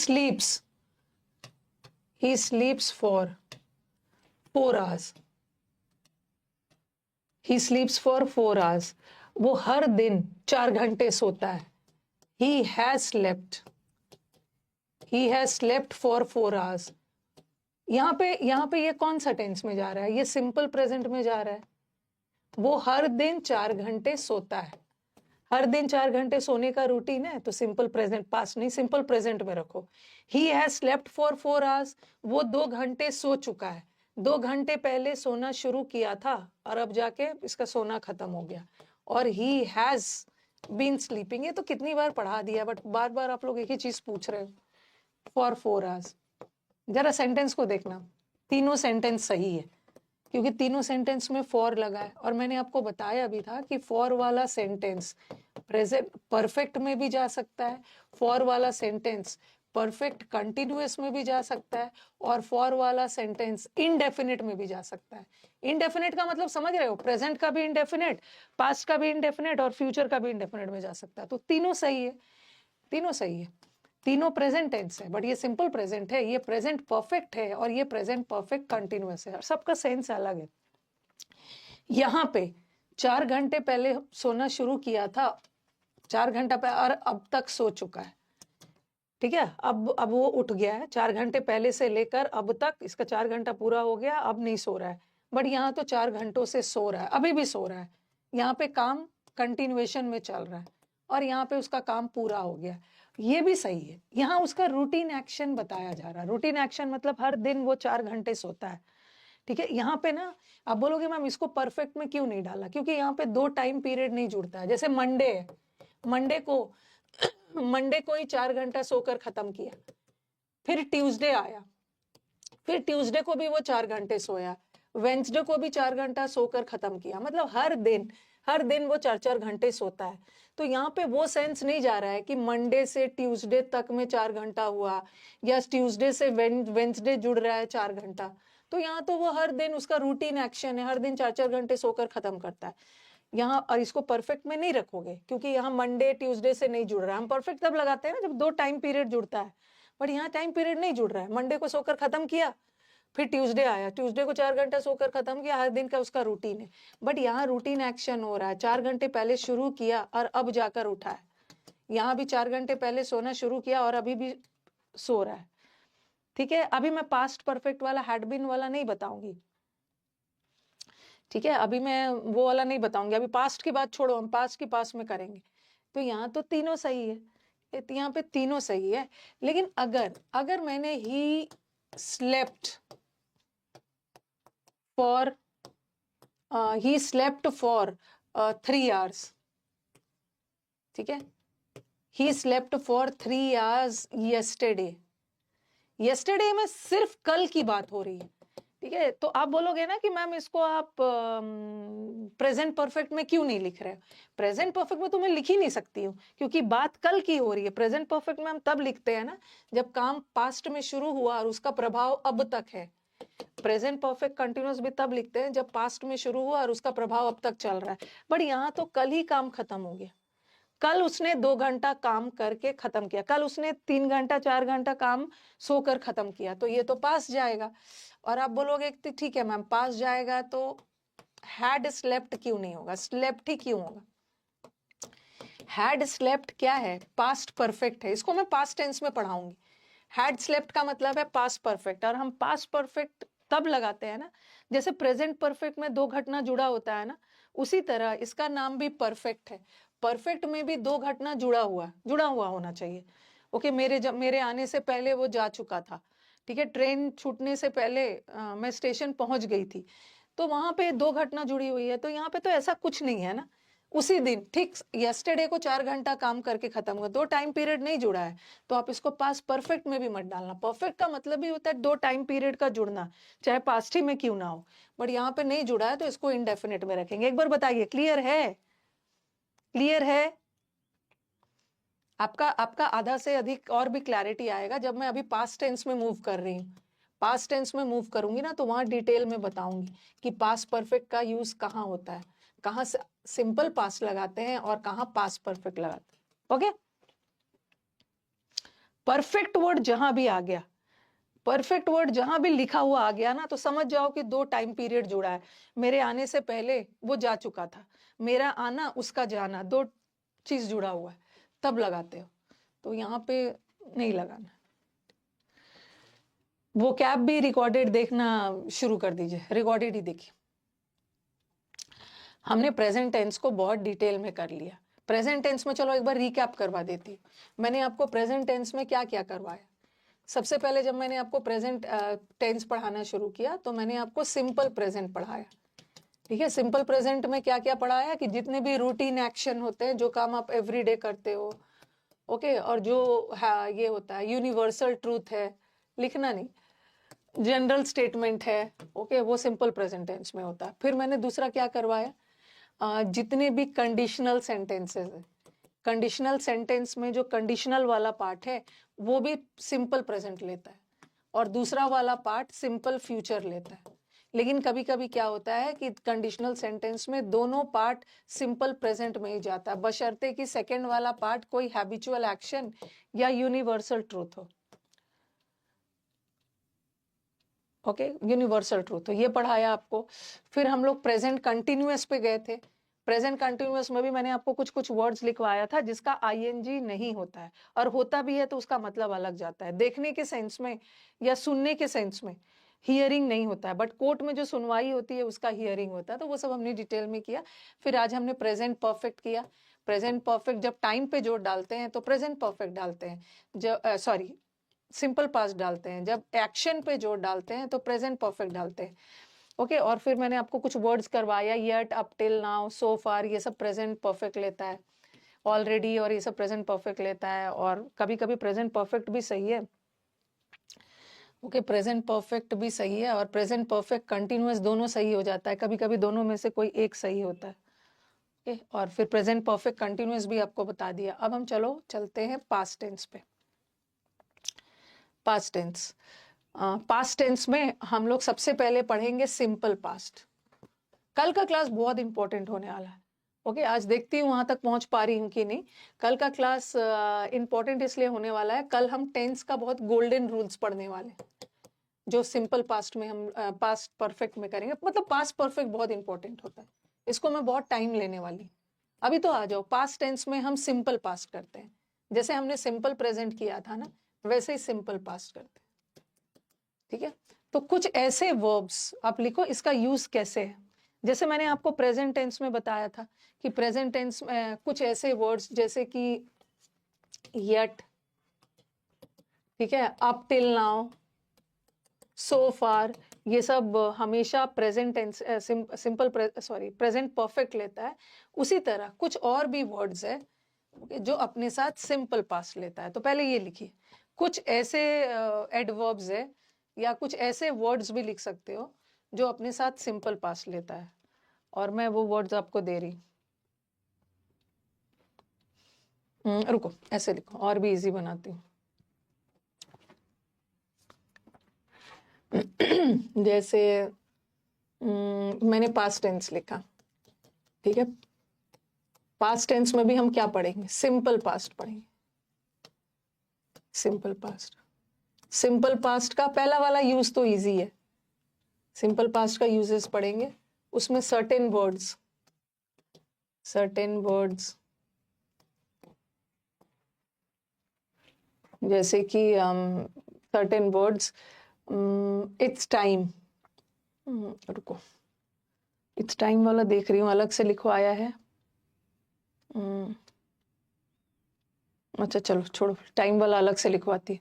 sleeps for 4 hours, he sleeps for 4 hours, वो हर दिन 4 घंटे सोता है। He has slept for 4 hours। यहाँ पे ये कौन सा टेंस में जा रहा है? ये सिंपल प्रेजेंट में जा रहा है। वो हर दिन 4 घंटे सोता है। हर दिन 4 घंटे सोने का रूटीन है, तो सिंपल प्रेजेंट, पास्ट नहीं, सिंपल प्रेजेंट में रखो। ही हैज स्लेप्ट फॉर 4 hours, वो 2 घंटे सो चुका है। 2 घंटे पहले सोना शुरू किया था और अब जाके इसका सोना खत्म हो गया। और ही हैज बीन स्लीपिंग, ये तो कितनी बार पढ़ा दिया, बट बार बार आप लोग एक ही चीज पूछ रहे हो, फॉर 4 hours। जरा सेंटेंस को देखना, तीनों सेंटेंस सही है क्योंकि तीनों सेंटेंस में फॉर लगा है। और मैंने आपको बताया भी था कि फॉर वाला सेंटेंस प्रेजेंट परफेक्ट में भी जा सकता है, फॉर वाला सेंटेंस परफेक्ट कंटिन्यूअस में भी जा सकता है, और फॉर वाला सेंटेंस इनडेफिनिट में भी जा सकता है। इनडेफिनिट का मतलब समझ रहे हो? प्रेजेंट का भी इनडेफिनिट, पास्ट का भी इनडेफिनिट और फ्यूचर का भी इनडेफिनिट में जा सकता है। तो तीनों सही है, तीनों सही है, तीनों प्रेजेंट टेंस है। बट ये सिंपल प्रेजेंट है, ये प्रेजेंट परफेक्ट है और ये प्रेजेंट परफेक्ट कंटिन्यूअस है, और सबका सेंस अलग है। यहाँ पे 4 घंटे पहले सोना शुरू किया था, 4 घंटा पहले, और अब तक सो चुका है। ठीक है, अब वो उठ गया है 4 घंटे पहले से लेकर अब तक, इसका 4 घंटा पूरा हो गया, अब नहीं सो रहा है। बट यहाँ तो 4 घंटों से सो रहा है, अभी भी सो रहा है। यहाँ पे काम कंटिन्यूएशन में चल रहा है और यहाँ पे उसका काम पूरा हो गया, ये भी सही है। यहाँ उसका रूटीन एक्शन बताया जा रहा है। रूटीन एक्शन मतलब हर दिन वो 4 घंटे सोता है। ठीक है, यहाँ पे ना आप बोलोगे मैम इसको परफेक्ट में क्यों नहीं डाला? क्योंकि यहाँ पे 2 टाइम पीरियड नहीं जुड़ता है। जैसे मंडे है, मंडे को ही 4 घंटा सोकर खत्म किया, फिर ट्यूसडे आया, फिर ट्यूसडे को भी वो 4 घंटे सोया, वेंसडे को भी 4 घंटा सोकर खत्म किया। मतलब हर दिन वो 4-4 घंटे सोता है। तो यहाँ पे वो सेंस नहीं जा रहा है कि मंडे से ट्यूसडे तक में 4 घंटा हुआ, या ट्यूसडे से वेंसडे जुड़ रहा है 4 घंटा। तो यहाँ तो वो हर दिन उसका रूटीन एक्शन है, हर दिन 4-4 घंटे सोकर खत्म करता है यहाँ। और इसको परफेक्ट में नहीं रखोगे क्योंकि यहाँ मंडे ट्यूसडे से नहीं जुड़ रहा है। हम परफेक्ट तब लगाते हैं ना जब 2 टाइम पीरियड जुड़ता है, बट यहाँ टाइम पीरियड नहीं जुड़ रहा है। मंडे को सोकर खत्म किया, फिर ट्यूसडे आया, ट्यूसडे को 4 घंटा सोकर खत्म किया, हर दिन का उसका रूटीन है। बट यहाँ रूटीन एक्शन हो रहा है, 4 घंटे पहले शुरू किया और अब जाकर उठा है। यहाँ भी 4 घंटे पहले सोना शुरू किया और अभी भी सो रहा है। ठीक है, अभी मैं पास्ट परफेक्ट वाला हैड बीन वाला नहीं बताऊंगी। ठीक है, अभी मैं वो वाला नहीं बताऊंगी, अभी पास्ट की बात छोड़ो, हम पास्ट की पास्ट में करेंगे। तो यहाँ तो तीनों सही है, यहाँ पे तीनों सही है। लेकिन अगर मैंने ही स्लेप्ट फॉर 3 hours, ठीक है, he slept for 3 hours yesterday में सिर्फ कल की बात हो रही है। ठीक है, तो आप बोलोगे ना कि मैम इसको आप प्रेजेंट परफेक्ट में क्यों नहीं लिख रहे हो? प्रेजेंट परफेक्ट में तो मैं लिख ही नहीं सकती हूँ क्योंकि बात कल की हो रही है। प्रेजेंट परफेक्ट में हम तब लिखते हैं ना जब काम पास्ट में शुरू हुआ और उसका प्रभाव अब तक है। प्रेजेंट परफेक्ट कंटिन्यूअस भी तब लिखते हैं जब पास्ट में शुरू हुआ और उसका प्रभाव अब तक चल रहा है। बट यहाँ तो कल ही काम खत्म हो गया, कल उसने 2 घंटा काम करके खत्म किया, कल उसने 3 घंटा 4 घंटा काम सोकर खत्म किया, तो ये तो पास जाएगा। और आप बोलोगे ठीक है मैम पास जाएगा तो हैड स्लेप्ट क्यों नहीं होगा? स्लेप्ट ही क्यों होगा? हैड स्लेप्ट क्या है? पास्ट परफेक्ट है, इसको मैं पास्ट टेंस में पढ़ाऊंगी। हैड स्लेप्ट का मतलब है पास्ट परफेक्ट, और हम पास्ट परफेक्ट तब लगाते हैं ना जैसे प्रेजेंट परफेक्ट में 2 घटना जुड़ा होता है ना, उसी तरह इसका नाम भी परफेक्ट है। परफेक्ट में भी 2 घटना जुड़ा हुआ होना चाहिए। ओके, मेरे आने से पहले वो जा चुका था, ठीक है, ट्रेन छूटने से पहले मैं स्टेशन पहुंच गई थी, तो वहां पे 2 घटना जुड़ी हुई है। तो यहाँ पे तो ऐसा कुछ नहीं है ना, उसी दिन ठीक यस्टरडे को 4 घंटा काम करके खत्म हुआ, 2 टाइम पीरियड नहीं जुड़ा है, तो आप इसको पास्ट परफेक्ट में भी मत डालना। परफेक्ट का मतलब भी होता है 2 टाइम पीरियड का जुड़ना, चाहे पास्ट ही में क्यों ना हो। बट यहाँ पे नहीं जुड़ा है तो इसको इनडेफिनिट में रखेंगे। एक बार बताइए, क्लियर है? क्लियर है? आपका आधा से अधिक और भी क्लैरिटी आएगा जब मैं अभी पास्ट टेंस में मूव कर रही हूँ। पास्ट टेंस में मूव करूंगी ना तो वहां डिटेल में बताऊंगी कि पास्ट परफेक्ट का यूज कहाँ होता है। कहाँ सिंपल पास्ट लगाते हैं और कहाँ पास्ट परफेक्ट लगाते हैं। ओके, परफेक्ट वर्ड जहां भी आ गया, परफेक्ट वर्ड जहां भी लिखा हुआ आ गया ना, तो समझ जाओ कि दो टाइम पीरियड जुड़ा है। मेरे आने से पहले वो जा चुका था, मेरा आना उसका जाना, दो चीज जुड़ा हुआ है, तब लगाते हो। तो यहाँ पे नहीं लगाना। वो कैब भी रिकॉर्डेड देखना शुरू कर दीजिए, रिकॉर्डेड ही देखिए। हमने प्रेजेंट टेंस को बहुत डिटेल में कर लिया। प्रेजेंट टेंस में चलो एक बार रिकैप करवा देती हूँ। मैंने आपको प्रेजेंट टेंस में क्या क्या करवाया। सबसे पहले जब मैंने आपको प्रेजेंट टेंस पढ़ाना शुरू किया तो मैंने आपको सिंपल प्रेजेंट पढ़ाया। ठीक है, सिंपल प्रेजेंट में क्या क्या पढ़ाया कि जितने भी रूटीन एक्शन होते हैं, जो काम आप एवरीडे करते हो, ओके, और जो ये होता है यूनिवर्सल ट्रूथ है, लिखना नहीं, जनरल स्टेटमेंट है, ओके, वो सिंपल प्रेजेंट टेंस में होता है। फिर मैंने दूसरा क्या करवाया, जितने भी कंडीशनल सेंटेंसेस है, कंडीशनल सेंटेंस में जो कंडीशनल वाला पार्ट है वो भी सिंपल प्रेजेंट लेता है, और दूसरा वाला पार्ट सिंपल फ्यूचर लेता है। लेकिन कभी कभी क्या होता है कि कंडीशनल सेंटेंस में दोनों पार्ट सिंपल प्रेजेंट में ही जाता है, बशर्ते कि सेकंड वाला पार्ट कोई हैबिचुअल एक्शन या यूनिवर्सल ट्रूथ हो। ओके, यूनिवर्सल ट्रूथ, तो ये पढ़ाया आपको। फिर हम लोग प्रेजेंट कंटिन्यूअस पे गए थे। प्रेजेंट कंटिन्यूअस में भी मैंने आपको कुछ कुछ वर्ड्स लिखवाया था जिसका आईएनजी नहीं होता है, और होता भी है तो उसका मतलब अलग जाता है। देखने के सेंस में या सुनने के सेंस में हियरिंग नहीं होता है, बट कोर्ट में जो सुनवाई होती है उसका हियरिंग होता है। तो वो सब हमने डिटेल में किया। फिर आज हमने प्रेजेंट परफेक्ट किया। प्रेजेंट परफेक्ट जब टाइम पे जोर डालते हैं तो प्रेजेंट परफेक्ट डालते हैं, जब सॉरी सिंपल पास्ट डालते हैं, जब एक्शन पे जोर डालते हैं तो प्रेजेंट परफेक्ट डालते हैं। ओके, और फिर मैंने आपको कुछ वर्ड्स करवाया, yet, up till now, so far, ये सब प्रेजेंट परफेक्ट लेता है, ऑलरेडी, और ये सब प्रेजेंट परफेक्ट लेता है। और कभी कभी प्रेजेंट परफेक्ट भी सही है। ओके, प्रेजेंट परफेक्ट भी सही है और प्रेजेंट परफेक्ट कंटिन्यूअस, दोनों सही हो जाता है। कभी कभी दोनों में से कोई एक सही होता है। ओके, और फिर प्रेजेंट परफेक्ट कंटिन्यूअस भी आपको बता दिया। अब हम चलते हैं पास्ट टेंस पे। पास्ट टेंस, पास्ट टेंस में हम लोग सबसे पहले पढ़ेंगे सिंपल पास्ट। कल का क्लास बहुत इंपॉर्टेंट होने वाला है। ओके, आज देखती हूँ वहां तक पहुंच पा रही हूँ कि नहीं। कल का क्लास इंपॉर्टेंट इसलिए होने वाला है, कल हम टेंस का बहुत गोल्डन रूल्स पढ़ने वाले हैं, जो सिंपल पास्ट में हम पास्ट परफेक्ट में करेंगे। मतलब पास्ट परफेक्ट बहुत इंपॉर्टेंट होता है, इसको मैं बहुत टाइम लेने वाली। अभी तो आ जाओ, पास्ट टेंस में हम सिंपल पास्ट करते हैं, जैसे हमने सिंपल प्रेजेंट किया था ना, वैसे ही सिंपल पास्ट करते हैं। ठीक है, तो कुछ ऐसे वर्ब्स आप लिखो, इसका यूज कैसे है। जैसे मैंने आपको प्रेजेंट टेंस में बताया था कि प्रेजेंट टेंस में कुछ ऐसे वर्ड्स जैसे कि येट, ठीक है, up till now, so far, ये सब हमेशा present tense simple present perfect लेता है। उसी तरह कुछ और भी वर्ड्स है जो अपने साथ सिंपल पास्ट लेता है। तो पहले ये लिखिए, कुछ ऐसे एडवर्ब्स है या कुछ ऐसे वर्ड्स भी लिख सकते हो जो अपने साथ सिंपल पास्ट लेता है, और मैं वो वर्ड्स आपको दे रही। रुको, ऐसे लिखो, और भी इजी बनाती हूँ। जैसे मैंने पास्ट टेंस लिखा, ठीक है, पास्ट टेंस में भी हम क्या पढ़ेंगे, सिंपल पास्ट पढ़ेंगे। सिंपल पास्ट, सिंपल पास्ट का पहला वाला यूज तो इजी है। सिंपल पास्ट का यूजेस पढ़ेंगे, उसमें सर्टेन वर्ड्स जैसे कि सर्टेन वर्ड्स, इट्स टाइम, रुको, इट्स टाइम वाला देख रही हूँ अलग से लिखवाया है। अच्छा चलो छोड़ो, टाइम वाला अलग से लिखवाती,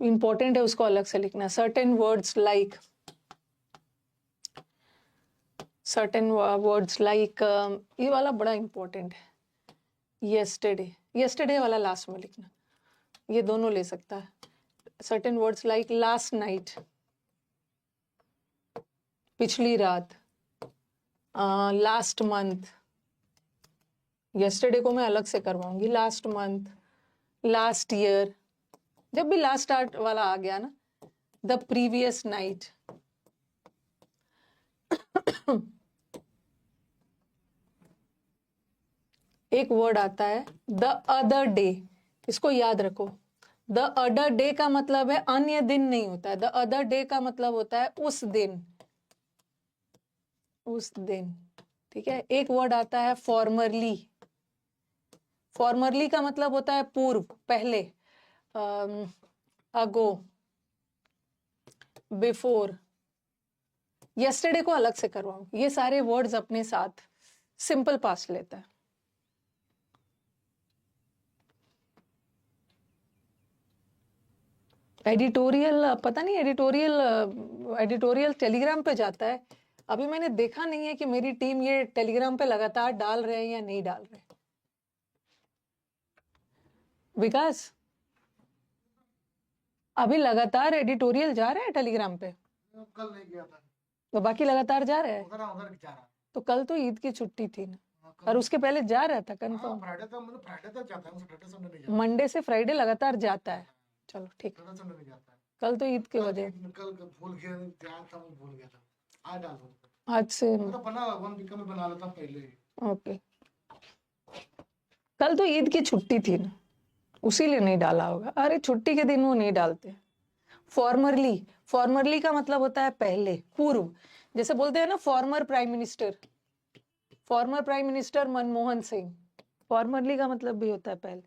इंपॉर्टेंट है उसको अलग से लिखना। सर्टेन वर्ड्स लाइक, ये वाला बड़ा इंपॉर्टेंट है, यस्टरडे वाला लास्ट में लिखना, ये दोनों ले सकता है। Certain words like last night, पिछली रात, लास्ट मंथ, यस्टरडे को मैं अलग से करवाऊंगी, लास्ट मंथ, लास्ट ईयर, जब भी लास्ट आर्ट वाला आ गया ना, द प्रीवियस नाइट, एक वर्ड आता है द अदर डे, इसको याद रखो। द अदर डे का मतलब है अन्य दिन नहीं होता है, द अदर डे का मतलब होता है उस दिन, उस दिन, ठीक है। एक वर्ड आता है फॉर्मरली, फॉर्मरली का मतलब होता है पूर्व, पहले, अगो, बिफोर, यस्टरडे को अलग से करवाऊं। ये सारे वर्ड्स अपने साथ सिंपल पास्ट लेता है। एडिटोरियल पता नहीं, एडिटोरियल टेलीग्राम पे जाता है। अभी मैंने देखा नहीं है कि मेरी टीम ये टेलीग्राम पे लगातार डाल रहे हैं या नहीं डाल रहे। विकास, अभी लगातार एडिटोरियल जा रहा है टेलीग्राम पे? कल नहीं गया था, तो बाकी लगातार जा रहा है? उधर जा रहा। तो कल तो ईद की छुट्टी थी ना, और उसके पहले जा रहा था कंफर्म। फ्राइडे तक, मतलब फ्राइडे तक जाता है, सैटरडे संडे नहीं जाता। मंडे से फ्राइडे लगातार जाता है। चलो ठीक, सैटरडे संडे नहीं जाता है। कल तो ईद की वजह, कल भूल गया, ध्यान था, मैं भूल गया था। आज डाल दूँ, आज से मतलब बना 1 वीक में बना लेता पहले ही। ओके। कल तो ईद की छुट्टी थी ना, उसीलिए नहीं डाला होगा। अरे छुट्टी के दिन वो नहीं डालते। फॉर्मरली, फॉर्मरली का मतलब होता है पहले, पूर्व। जैसे बोलते हैं ना former prime minister, former prime minister Manmohan Singh, formerly का मतलब भी होता है पहले।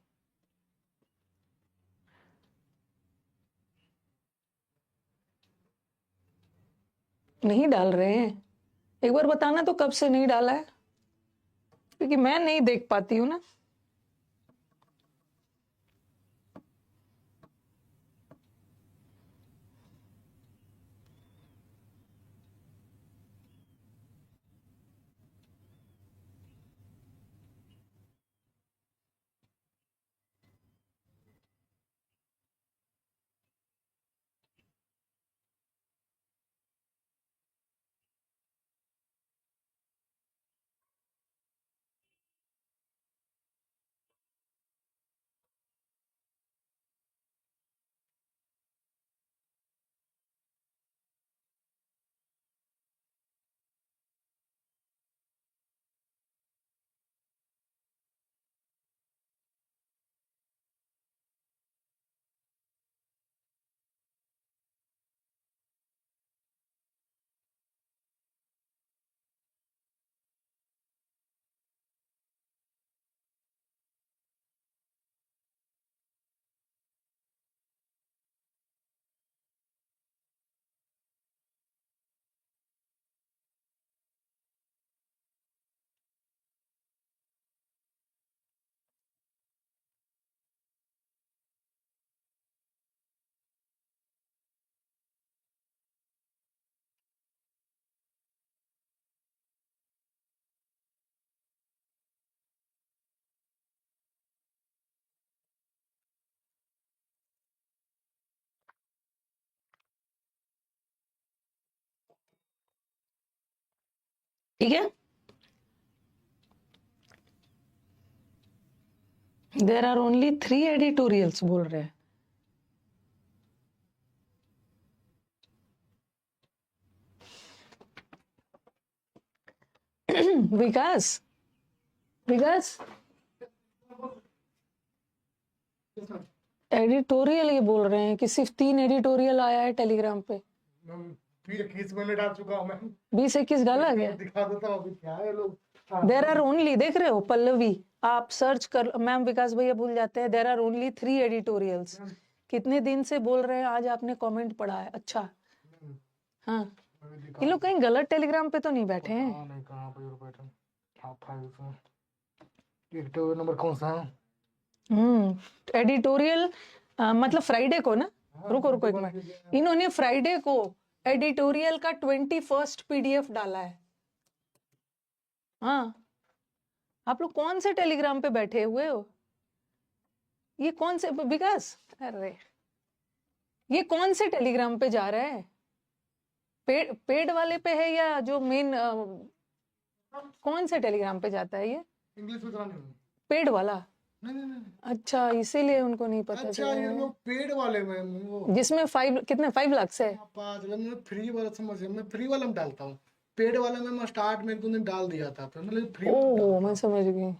नहीं डाल रहे हैं? एक बार बताना तो कब से नहीं डाला है, क्योंकि मैं नहीं देख पाती हूँ ना। ठीक है, देर आर ओनली 3 एडिटोरियल्स बोल रहे हैं। विकास, विकास, एडिटोरियल ये बोल रहे हैं कि सिर्फ 3 एडिटोरियल आया है टेलीग्राम पे। 20-21 मैंने डाल चुका हूँ मैं। 20-21 डाला गया? दिखा देता हूँ अभी क्या है लोग। देर आर ओनली, देख रहे हो पल्लवी, आप सर्च कर, मैम विकास भैया भूल जाते हैं, देर आर ओनली 3 एडिटोरियल्स। कितने दिन से बोल रहे हैं, आज आपने कमेंट पढ़ा है? अच्छा, हाँ, ये लोग कहीं गलत टेलीग्राम पे तो नहीं बैठे हैं? नहीं, कहाँ पे बैठे? हाँ, फाइल्स में एडिटोरियल नंबर कौन सा है? एडिटोरियल मतलब फ्राइडे को ना, रुको रुको एक मिनट, इन्होंने फ्राइडे को एडिटोरियल का 21st PDF डाला है। हाँ, आप लोग कौन से टेलीग्राम पे बैठे हुए हो? ये कौन से विकास, अरे ये कौन से टेलीग्राम पे जा रहा है? पेड वाले पे है या जो मेन, कौन से टेलीग्राम पे जाता है ये? इंग्लिश में नहीं, पेड वाला? नहीं नहीं नहीं। अच्छा, इसीलिए उनको नहीं पता। अच्छा, ये लोग पेड वाले में वो जिसमें 5 लाख से 5 लाख, मैं फ्री वाला समझ गया, मैं फ्री वाला में डालता हूँ। पेड वाला में मैं स्टार्ट में 1 दिन डाल दिया था, फिर मतलब फ्री। ओह, मैं समझ गई।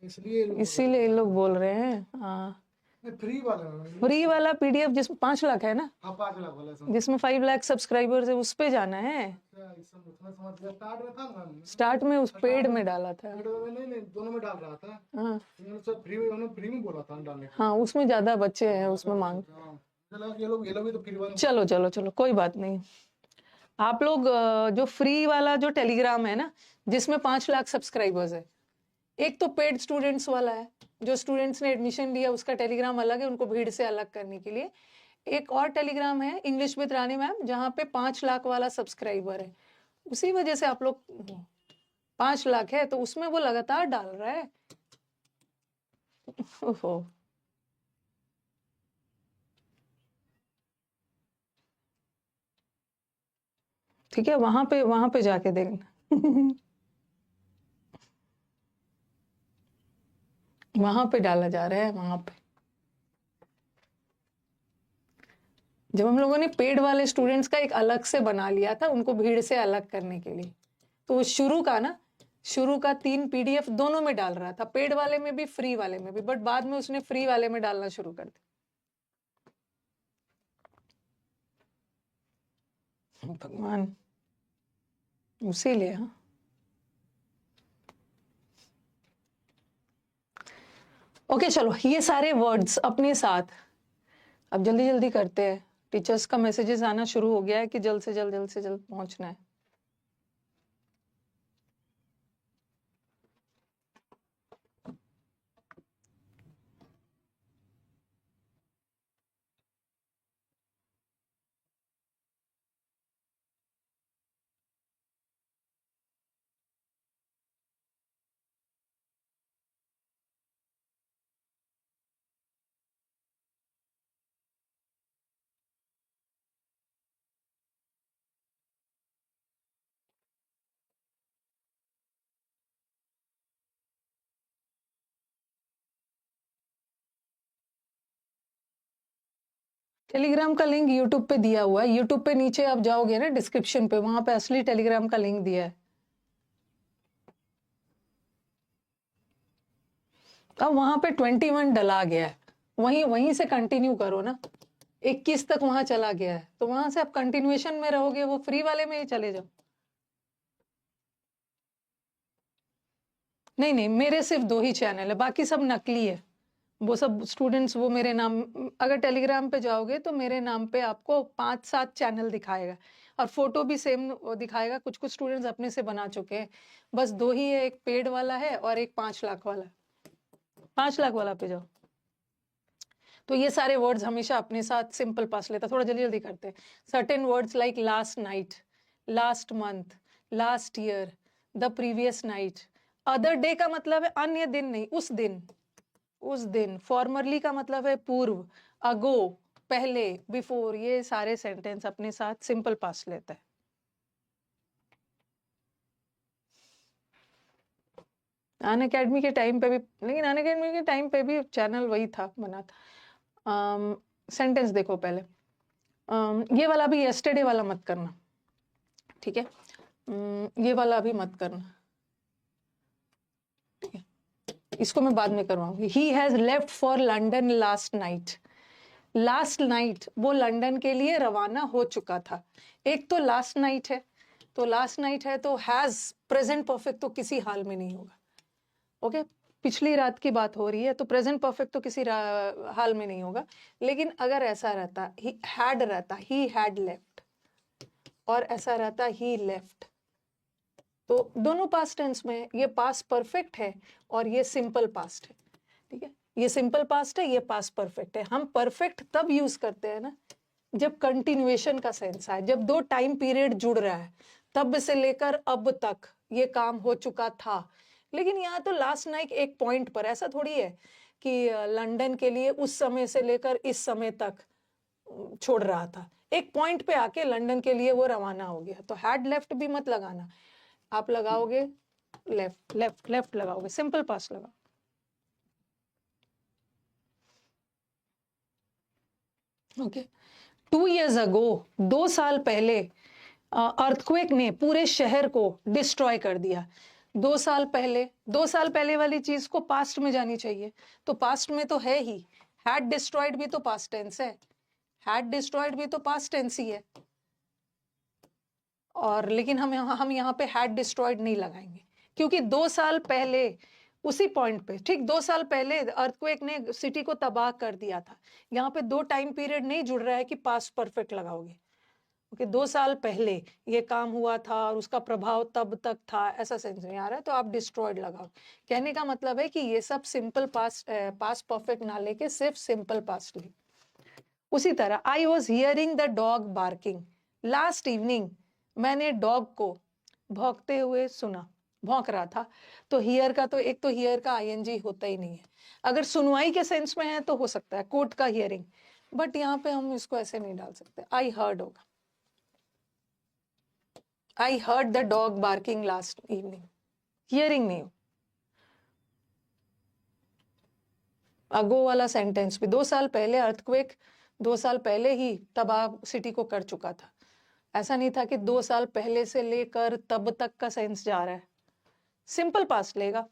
इसलिए इसीलिए इन लोग बोल रहे हैं। हाँ, फ्री वाला फ्री वाला पीडीएफ जिसमें 5 लाख है ना, हाँ 5 लाख वाला समझ जिसमें 5 लाख सब्सक्राइबर्स है, उस पे जाना है। अच्छा इस सब उसमें समझ गया स्टार्ट में था ना स्टार्ट में उस पेड में डाला था। पेड में नहीं दोनों में डाल रहा था हाँ इन्होंने सब उन्होंने फ्री में बोला था डालने को हाँ, उसमें ज्यादा बच्चे हैं, उसमें मांग। हाँ चलो ये लोग भी तो फ्री वाला चलो चलो चलो, कोई बात नहीं। आप लोग जो फ्री वाला जो टेलीग्राम है ना, जिसमें 5 लाख सब्सक्राइबर्स है, एक तो पेड स्टूडेंट्स वाला है, जो स्टूडेंट्स ने एडमिशन लिया उसका टेलीग्राम अलग है, उनको भीड़ से अलग करने के लिए। एक और टेलीग्राम है इंग्लिश विद रानी मैम, जहाँ पे 5 लाख वाला सब्सक्राइबर है। उसी वजह से आप लोग 5 लाख है तो उसमें वो लगातार डाल रहा है। ओहो, ठीक है, वहां पे जाके देखना। वहां पे डाला जा रहा है, वहां पे। जब हम लोगों ने पेड वाले स्टूडेंट्स का एक अलग से बना लिया था, उनको भीड़ से अलग करने के लिए, तो वो शुरू का 3 पीडीएफ दोनों में डाल रहा था, पेड वाले में भी फ्री वाले में भी, बट बाद में उसने फ्री वाले में डालना शुरू कर दिया। भगवान, इसीलिए। हाँ, ओके चलो, ये सारे वर्ड्स अपने साथ अब जल्दी जल्दी करते हैं। टीचर्स का मैसेजेस आना शुरू हो गया है कि जल्द से जल्द पहुंचना है। टेलीग्राम का लिंक यूट्यूब पे दिया हुआ है, यूट्यूब पे नीचे आप जाओगे ना डिस्क्रिप्शन पे, वहां पे असली टेलीग्राम का लिंक दिया है। अब वहां पे 21 डला गया है, वहीं से कंटिन्यू करो ना। 21 तक वहां चला गया है, तो वहां से आप कंटिन्यूएशन में रहोगे, वो फ्री वाले में ही चले जाओ। नहीं नहीं, मेरे सिर्फ 2 ही चैनल है, बाकी सब नकली है। वो सब स्टूडेंट्स, वो मेरे नाम, अगर टेलीग्राम पे जाओगे तो मेरे नाम पे आपको 5-7 चैनल दिखाएगा, और फोटो भी सेम दिखाएगा। कुछ कुछ स्टूडेंट्स अपने से बना चुके हैं, बस 2 ही है, एक पेड वाला है और एक 5 लाख वाला। 5 लाख वाला पे जाओ। तो ये सारे वर्ड्स हमेशा अपने साथ सिंपल पास लेता। थोड़ा जल्दी जल्दी करते हैं। Certain words like last night, last month, last year, the previous night. Other day का मतलब है अन्य दिन नहीं, उस दिन, उस दिन। फॉर्मरली का मतलब है पूर्व, अगो पहले, बिफोर। ये सारे सेंटेंस अपने साथ सिंपल पास लेता है। अन अकेडमी के टाइम पे भी, लेकिन अन अकेडमी के टाइम पे भी चैनल वही था, बना था। सेंटेंस देखो पहले। ये वाला भी यस्टरडे वाला मत करना, ठीक है? ये वाला भी मत करना, ठीक है? इसको मैं बाद में करवाऊंगी। He has left for London last night. Last night, वो लंदन के लिए रवाना हो चुका था। एक तो लास्ट नाइट है, तो लास्ट नाइट है तो हैज प्रेजेंट परफेक्ट तो किसी हाल में नहीं होगा। ओके, पिछली रात की बात हो रही है तो प्रेजेंट परफेक्ट तो किसी हाल में नहीं होगा। लेकिन अगर ऐसा रहता, ही हैड रहता, ही हैड लेफ्ट, और ऐसा रहता ही लेफ्ट, तो दोनों पास्ट टेंस में ये पास्ट परफेक्ट है और ये सिंपल पास्ट है, ठीक है? ये सिंपल पास्ट है, ये पास्ट परफेक्ट है। हम परफेक्ट तब यूज करते हैं ना जब कंटिन्यूएशन का सेंस है, जब 2 टाइम पीरियड जुड़ रहा है, तब से लेकर अब तक ये काम हो चुका था। लेकिन यहाँ तो लास्ट नाइट एक पॉइंट पर, ऐसा थोड़ी है कि लंदन के लिए उस समय से लेकर इस समय तक छोड़ रहा था। एक पॉइंट पे आके लंदन के लिए वो रवाना हो गया। तो हैड लेफ्ट भी मत लगाना, आप लगाओगे लेफ्ट, लेफ्ट लेफ्ट लगाओगे, सिंपल पास लगाओ। ओके, 2 years ago, 2 साल पहले, अर्थक्वेक ने पूरे शहर को डिस्ट्रॉय कर दिया। 2 साल पहले, 2 साल पहले वाली चीज को पास्ट में जानी चाहिए, तो पास्ट में तो है ही, हैड डिस्ट्रॉयड भी तो पास्ट टेंस है, हैड डिस्ट्रॉयड भी तो पास्ट टेंस ही है, और लेकिन हम यहाँ पे हैड डिस्ट्रॉयड नहीं लगाएंगे, क्योंकि 2 साल पहले उसी पॉइंट पे, ठीक 2 साल पहले अर्थक्वेक ने सिटी को तबाह कर दिया था। यहाँ पे 2 टाइम पीरियड नहीं जुड़ रहा है कि पास्ट परफेक्ट लगाओगे, ओके 2 साल पहले ये काम हुआ था और उसका प्रभाव तब तक था, ऐसा सेंस नहीं आ रहा है, तो आप डिस्ट्रॉयड लगाओ। कहने का मतलब है कि ये सब सिंपल पास्ट परफेक्ट ना लेके सिर्फ सिंपल पास्ट ले। उसी तरह I was hearing the dog barking last evening, मैंने डॉग को भौंकते हुए सुना, भौंक रहा था, तो हियर का, तो एक तो हियर का आईएनजी होता ही नहीं है, अगर सुनवाई के सेंस में है तो हो सकता है कोर्ट का हियरिंग, बट यहाँ पे हम इसको ऐसे नहीं डाल सकते, आई हर्ड होगा, I heard the dog barking last evening, hearing नहीं हो। अगो वाला सेंटेंस भी 2 साल पहले अर्थक्वेक 2 साल पहले ही तबाह सिटी को कर चुका था, ऐसा नहीं था कि 2 साल पहले से लेकर तब तक का सेंस जा रहा है, सिंपल पास्ट लेगा।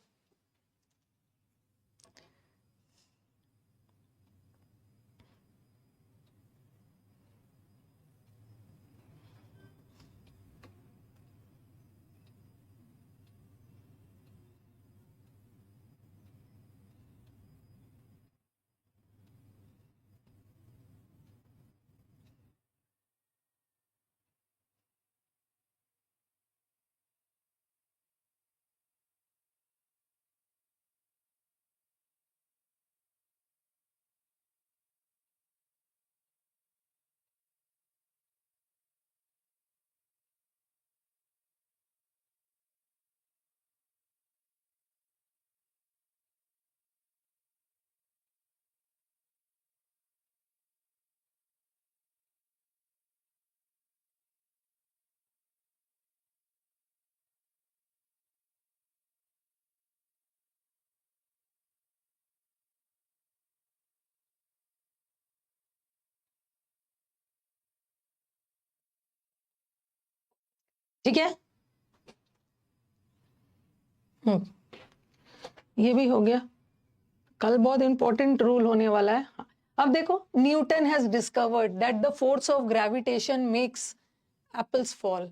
ठीक है, ये भी हो गया। कल बहुत इंपॉर्टेंट रूल होने वाला है। अब देखो, Newton has discovered that the force of gravitation makes apples fall.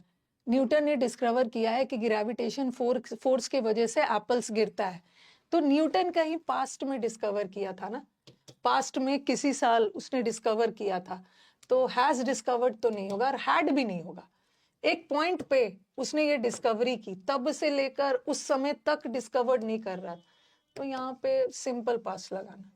Newton ने डिस्कवर किया है कि ग्रेविटेशन फोर्स के वजह से एप्पल्स गिरता है। तो न्यूटन कहीं पास्ट में डिस्कवर किया था ना, पास्ट में किसी साल उसने डिस्कवर किया था, तो हैज डिस्कवर्ड तो नहीं होगा और हैड भी नहीं होगा। एक पॉइंट पे उसने ये डिस्कवरी की, तब से लेकर उस समय तक डिस्कवर्ड नहीं कर रहा, तो यहाँ पे सिंपल पास्ट लगाना।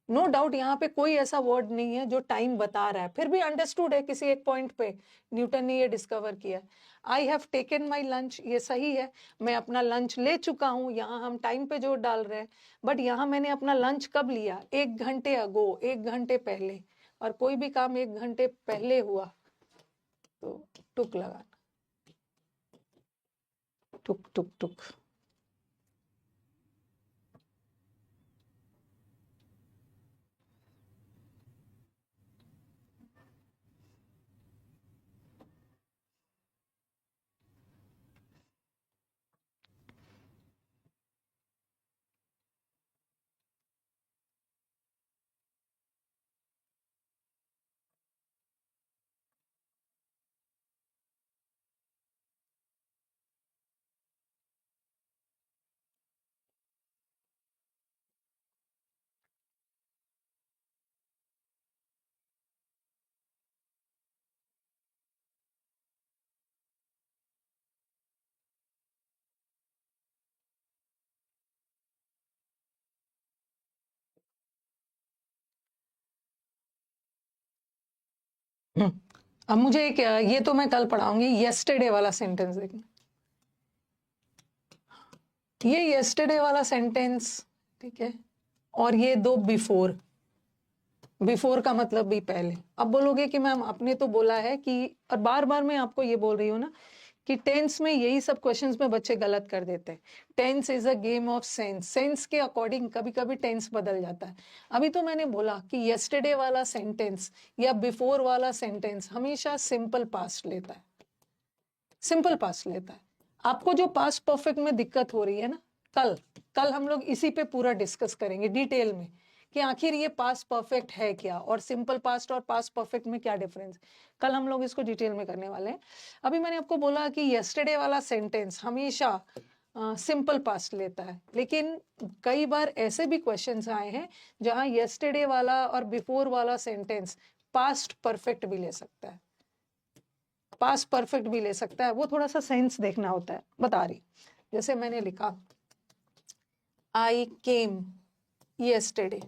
नो डाउट यहाँ पे कोई ऐसा वर्ड नहीं है जो टाइम बता रहा है, फिर भी अंडरस्टूड है किसी एक पॉइंट पे न्यूटन ने ये डिस्कवर किया। I have taken my lunch, ये सही है, मैं अपना लंच ले चुका हूँ, यहाँ हम टाइम पे जोर डाल रहे हैं, बट यहाँ मैंने अपना लंच कब लिया, 1 घंटे अगो, 1 घंटे पहले, और कोई भी काम 1 घंटे पहले हुआ तो टुक लगाना, टुक टुक टुक। अब मुझे एक, ये तो मैं कल पढ़ाऊंगी, येस्टरडे वाला सेंटेंस देखना, ये येस्टरडे वाला सेंटेंस, ठीक है, और ये 2 बिफोर, बिफोर का मतलब भी पहले। अब बोलोगे कि मैम आपने तो बोला है कि, और बार बार मैं आपको ये बोल रही हूँ ना कि टेंस में यही सब क्वेश्चंस में बच्चे गलत कर देते हैं। Tense is a game of sense, sense के अकॉर्डिंग कभी कभी टेंस बदल जाता है। अभी तो मैंने बोला कि येस्टरडे वाला सेंटेंस या बिफोर वाला सेंटेंस हमेशा सिंपल पास्ट लेता है, सिंपल पास्ट लेता है। आपको जो पास्ट परफेक्ट में दिक्कत हो रही है ना, कल कल हम लोग इसी पे पूरा डिस्कस करेंगे डिटेल में कि आखिर ये पास्ट परफेक्ट है क्या और सिंपल पास्ट और पास्ट परफेक्ट में क्या डिफरेंस। कल हम लोग इसको डिटेल में करने वाले हैं। अभी मैंने आपको बोला कि यस्टरडे वाला सेंटेंस हमेशा सिंपल पास्ट लेता है, लेकिन कई बार ऐसे भी क्वेश्चंस आए हैं जहां यस्टरडे वाला और बिफोर वाला सेंटेंस पास्ट परफेक्ट भी ले सकता है, पास्ट परफेक्ट भी ले सकता है। वो थोड़ा सा सेंस देखना होता है। बता रही, जैसे मैंने लिखा आई केम यस्टरडे,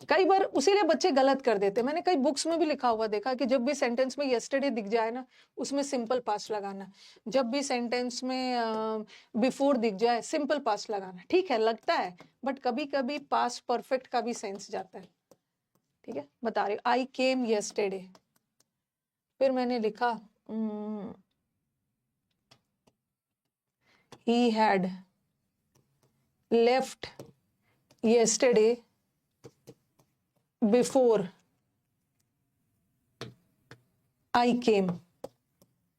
कई बार उसीलिए बच्चे गलत कर देते। मैंने कई बुक्स में भी लिखा हुआ देखा कि जब भी सेंटेंस में यस्टरडे दिख जाए ना, उसमें सिंपल पास्ट लगाना। जब भी सेंटेंस में बिफोर दिख जाए, सिंपल पास्ट लगाना। ठीक है, लगता है, बट कभी कभी पास्ट परफेक्ट का भी सेंस जाता है। ठीक है, बता रही आई केम यस्टरडे। फिर मैंने लिखा he had left yesterday before I came,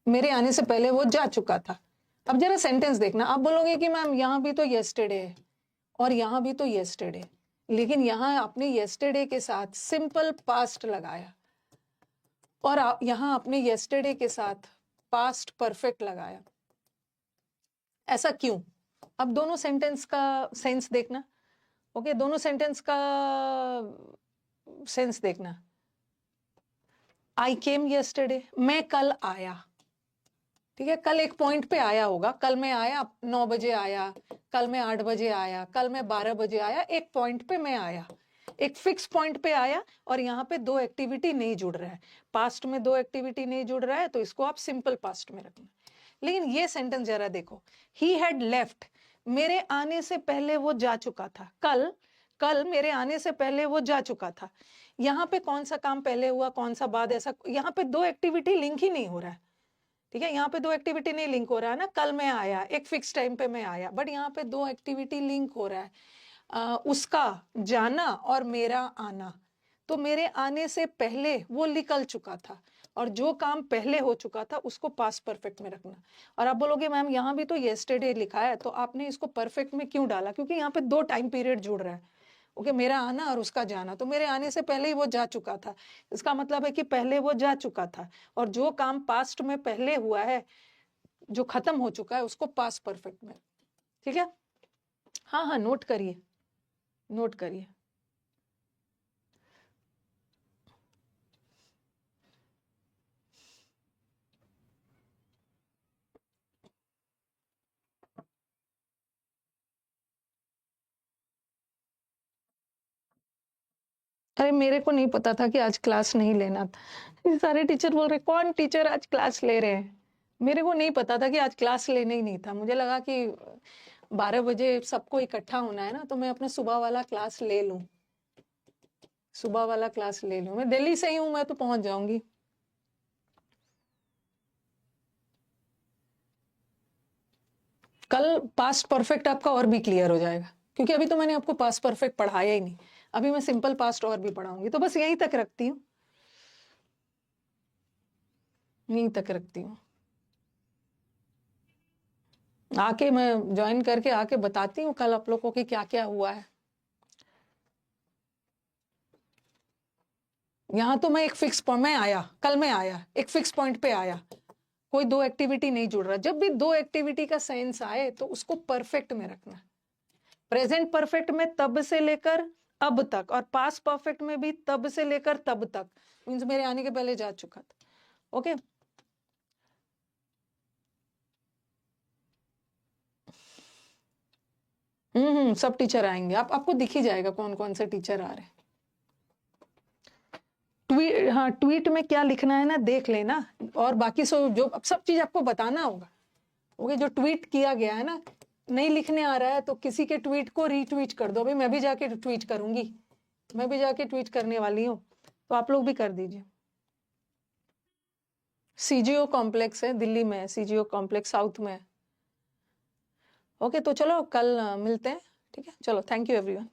मेरे आने से पहले वो जा चुका था। अब जरा सेंटेंस देखना, आप बोलोगे कि मैम यहाँ भी तो yesterday है और यहाँ भी तो yesterday, लेकिन यहाँ आपने yesterday के साथ सिंपल पास्ट लगाया और यहाँ आपने yesterday के साथ पास्ट परफेक्ट लगाया। ऐसा क्यों? अब दोनों सेंटेंस का सेंस देखना। ओके, दोनों सेंटेंस का सेंस देखना। आई केम यस्टरडे, मैं कल आया। ठीक है, कल एक पॉइंट पे आया होगा। कल मैं आया 9 बजे आया, कल मैं 8 बजे आया, कल मैं 12 बजे आया। एक पॉइंट पे मैं आया, एक फिक्स पॉइंट पे आया और यहाँ पे दो एक्टिविटी नहीं जुड़ रहा है। पास्ट में दो एक्टिविटी नहीं जुड़ रहा है, तो इसको आप सिंपल पास्ट में रखना। लेकिन ये सेंटेंस जरा देखो, ही हैड लेफ्ट, मेरे आने से पहले वो जा चुका था। कल मेरे आने से पहले वो जा चुका था। यहाँ पे कौन सा काम पहले हुआ, कौन सा बाद, ऐसा यहाँ पे दो एक्टिविटी लिंक ही नहीं हो रहा है। ठीक है, यहाँ पे दो एक्टिविटी नहीं लिंक हो रहा है ना। कल मैं आया, एक फिक्स टाइम पे मैं आया, बट यहाँ पे दो एक्टिविटी लिंक हो रहा है, उसका जाना और मेरा आना। तो मेरे आने से पहले वो निकल चुका था और जो काम पहले हो चुका था उसको पास्ट परफेक्ट में रखना। और आप बोलोगे मैम यहाँ भी तो येस्टरडे लिखा है, तो आपने इसको परफेक्ट में क्यों डाला? क्योंकि यहाँ पे दो टाइम पीरियड जुड़ रहा है। ओके, मेरा आना और उसका जाना, तो मेरे आने से पहले ही वो जा चुका था। इसका मतलब है कि पहले वो जा चुका था और जो काम पास्ट में पहले हुआ है, जो खत्म हो चुका है, उसको पास्ट परफेक्ट में। ठीक है, हाँ हाँ, नोट करिए, नोट करिए। अरे मेरे को नहीं पता था कि आज क्लास नहीं लेना था। ये सारे टीचर बोल रहे कौन टीचर आज क्लास ले रहे हैं। मेरे को नहीं पता था कि आज क्लास लेना ही नहीं था। मुझे लगा कि 12 बजे सबको इकट्ठा होना है ना, तो मैं अपना सुबह वाला क्लास ले लूं, सुबह वाला क्लास ले लूं। मैं दिल्ली से ही हूं, मैं तो पहुंच जाऊंगी। कल पास्ट परफेक्ट आपका और भी क्लियर हो जाएगा, क्योंकि अभी तो मैंने आपको पास्ट परफेक्ट पढ़ाया ही नहीं। अभी मैं सिंपल पास्ट और भी पढ़ाऊंगी, तो बस यहीं तक रखती हूँ, यहीं तक रखती हूँ। आके मैं ज्वाइन करके आके बताती हूँ कल आप लोगों को कि क्या क्या हुआ है। यहाँ तो मैं एक फिक्स पॉइंट में आया, कल मैं आया, एक फिक्स पॉइंट पे आया, कोई दो एक्टिविटी नहीं जुड़ रहा। जब भी दो एक्टिविटी का सेंस आए तो उसको परफेक्ट में रखना। प्रेजेंट परफेक्ट में तब से लेकर अब तक, और पास्ट परफेक्ट में भी तब से लेकर तब तक, मीन्स मेरे आने के पहले जा चुका था। ओके, सब टीचर आएंगे। आपको दिख ही जाएगा कौन कौन से टीचर आ रहे हैं। ट्वीट, हाँ, ट्वीट में क्या लिखना है ना देख लेना, और बाकी जो सब चीज आपको बताना होगा। ओके, जो ट्वीट किया गया है ना, नहीं लिखने आ रहा है तो किसी के ट्वीट को रीट्वीट कर दो। अभी मैं भी जाके ट्वीट करूंगी, मैं भी जाके ट्वीट करने वाली हूँ, तो आप लोग भी कर दीजिए। सीजीओ कॉम्प्लेक्स है दिल्ली में, सीजीओ कॉम्प्लेक्स साउथ में है। ओके, तो चलो कल मिलते हैं। ठीक है, चलो, थैंक यू एवरीवन।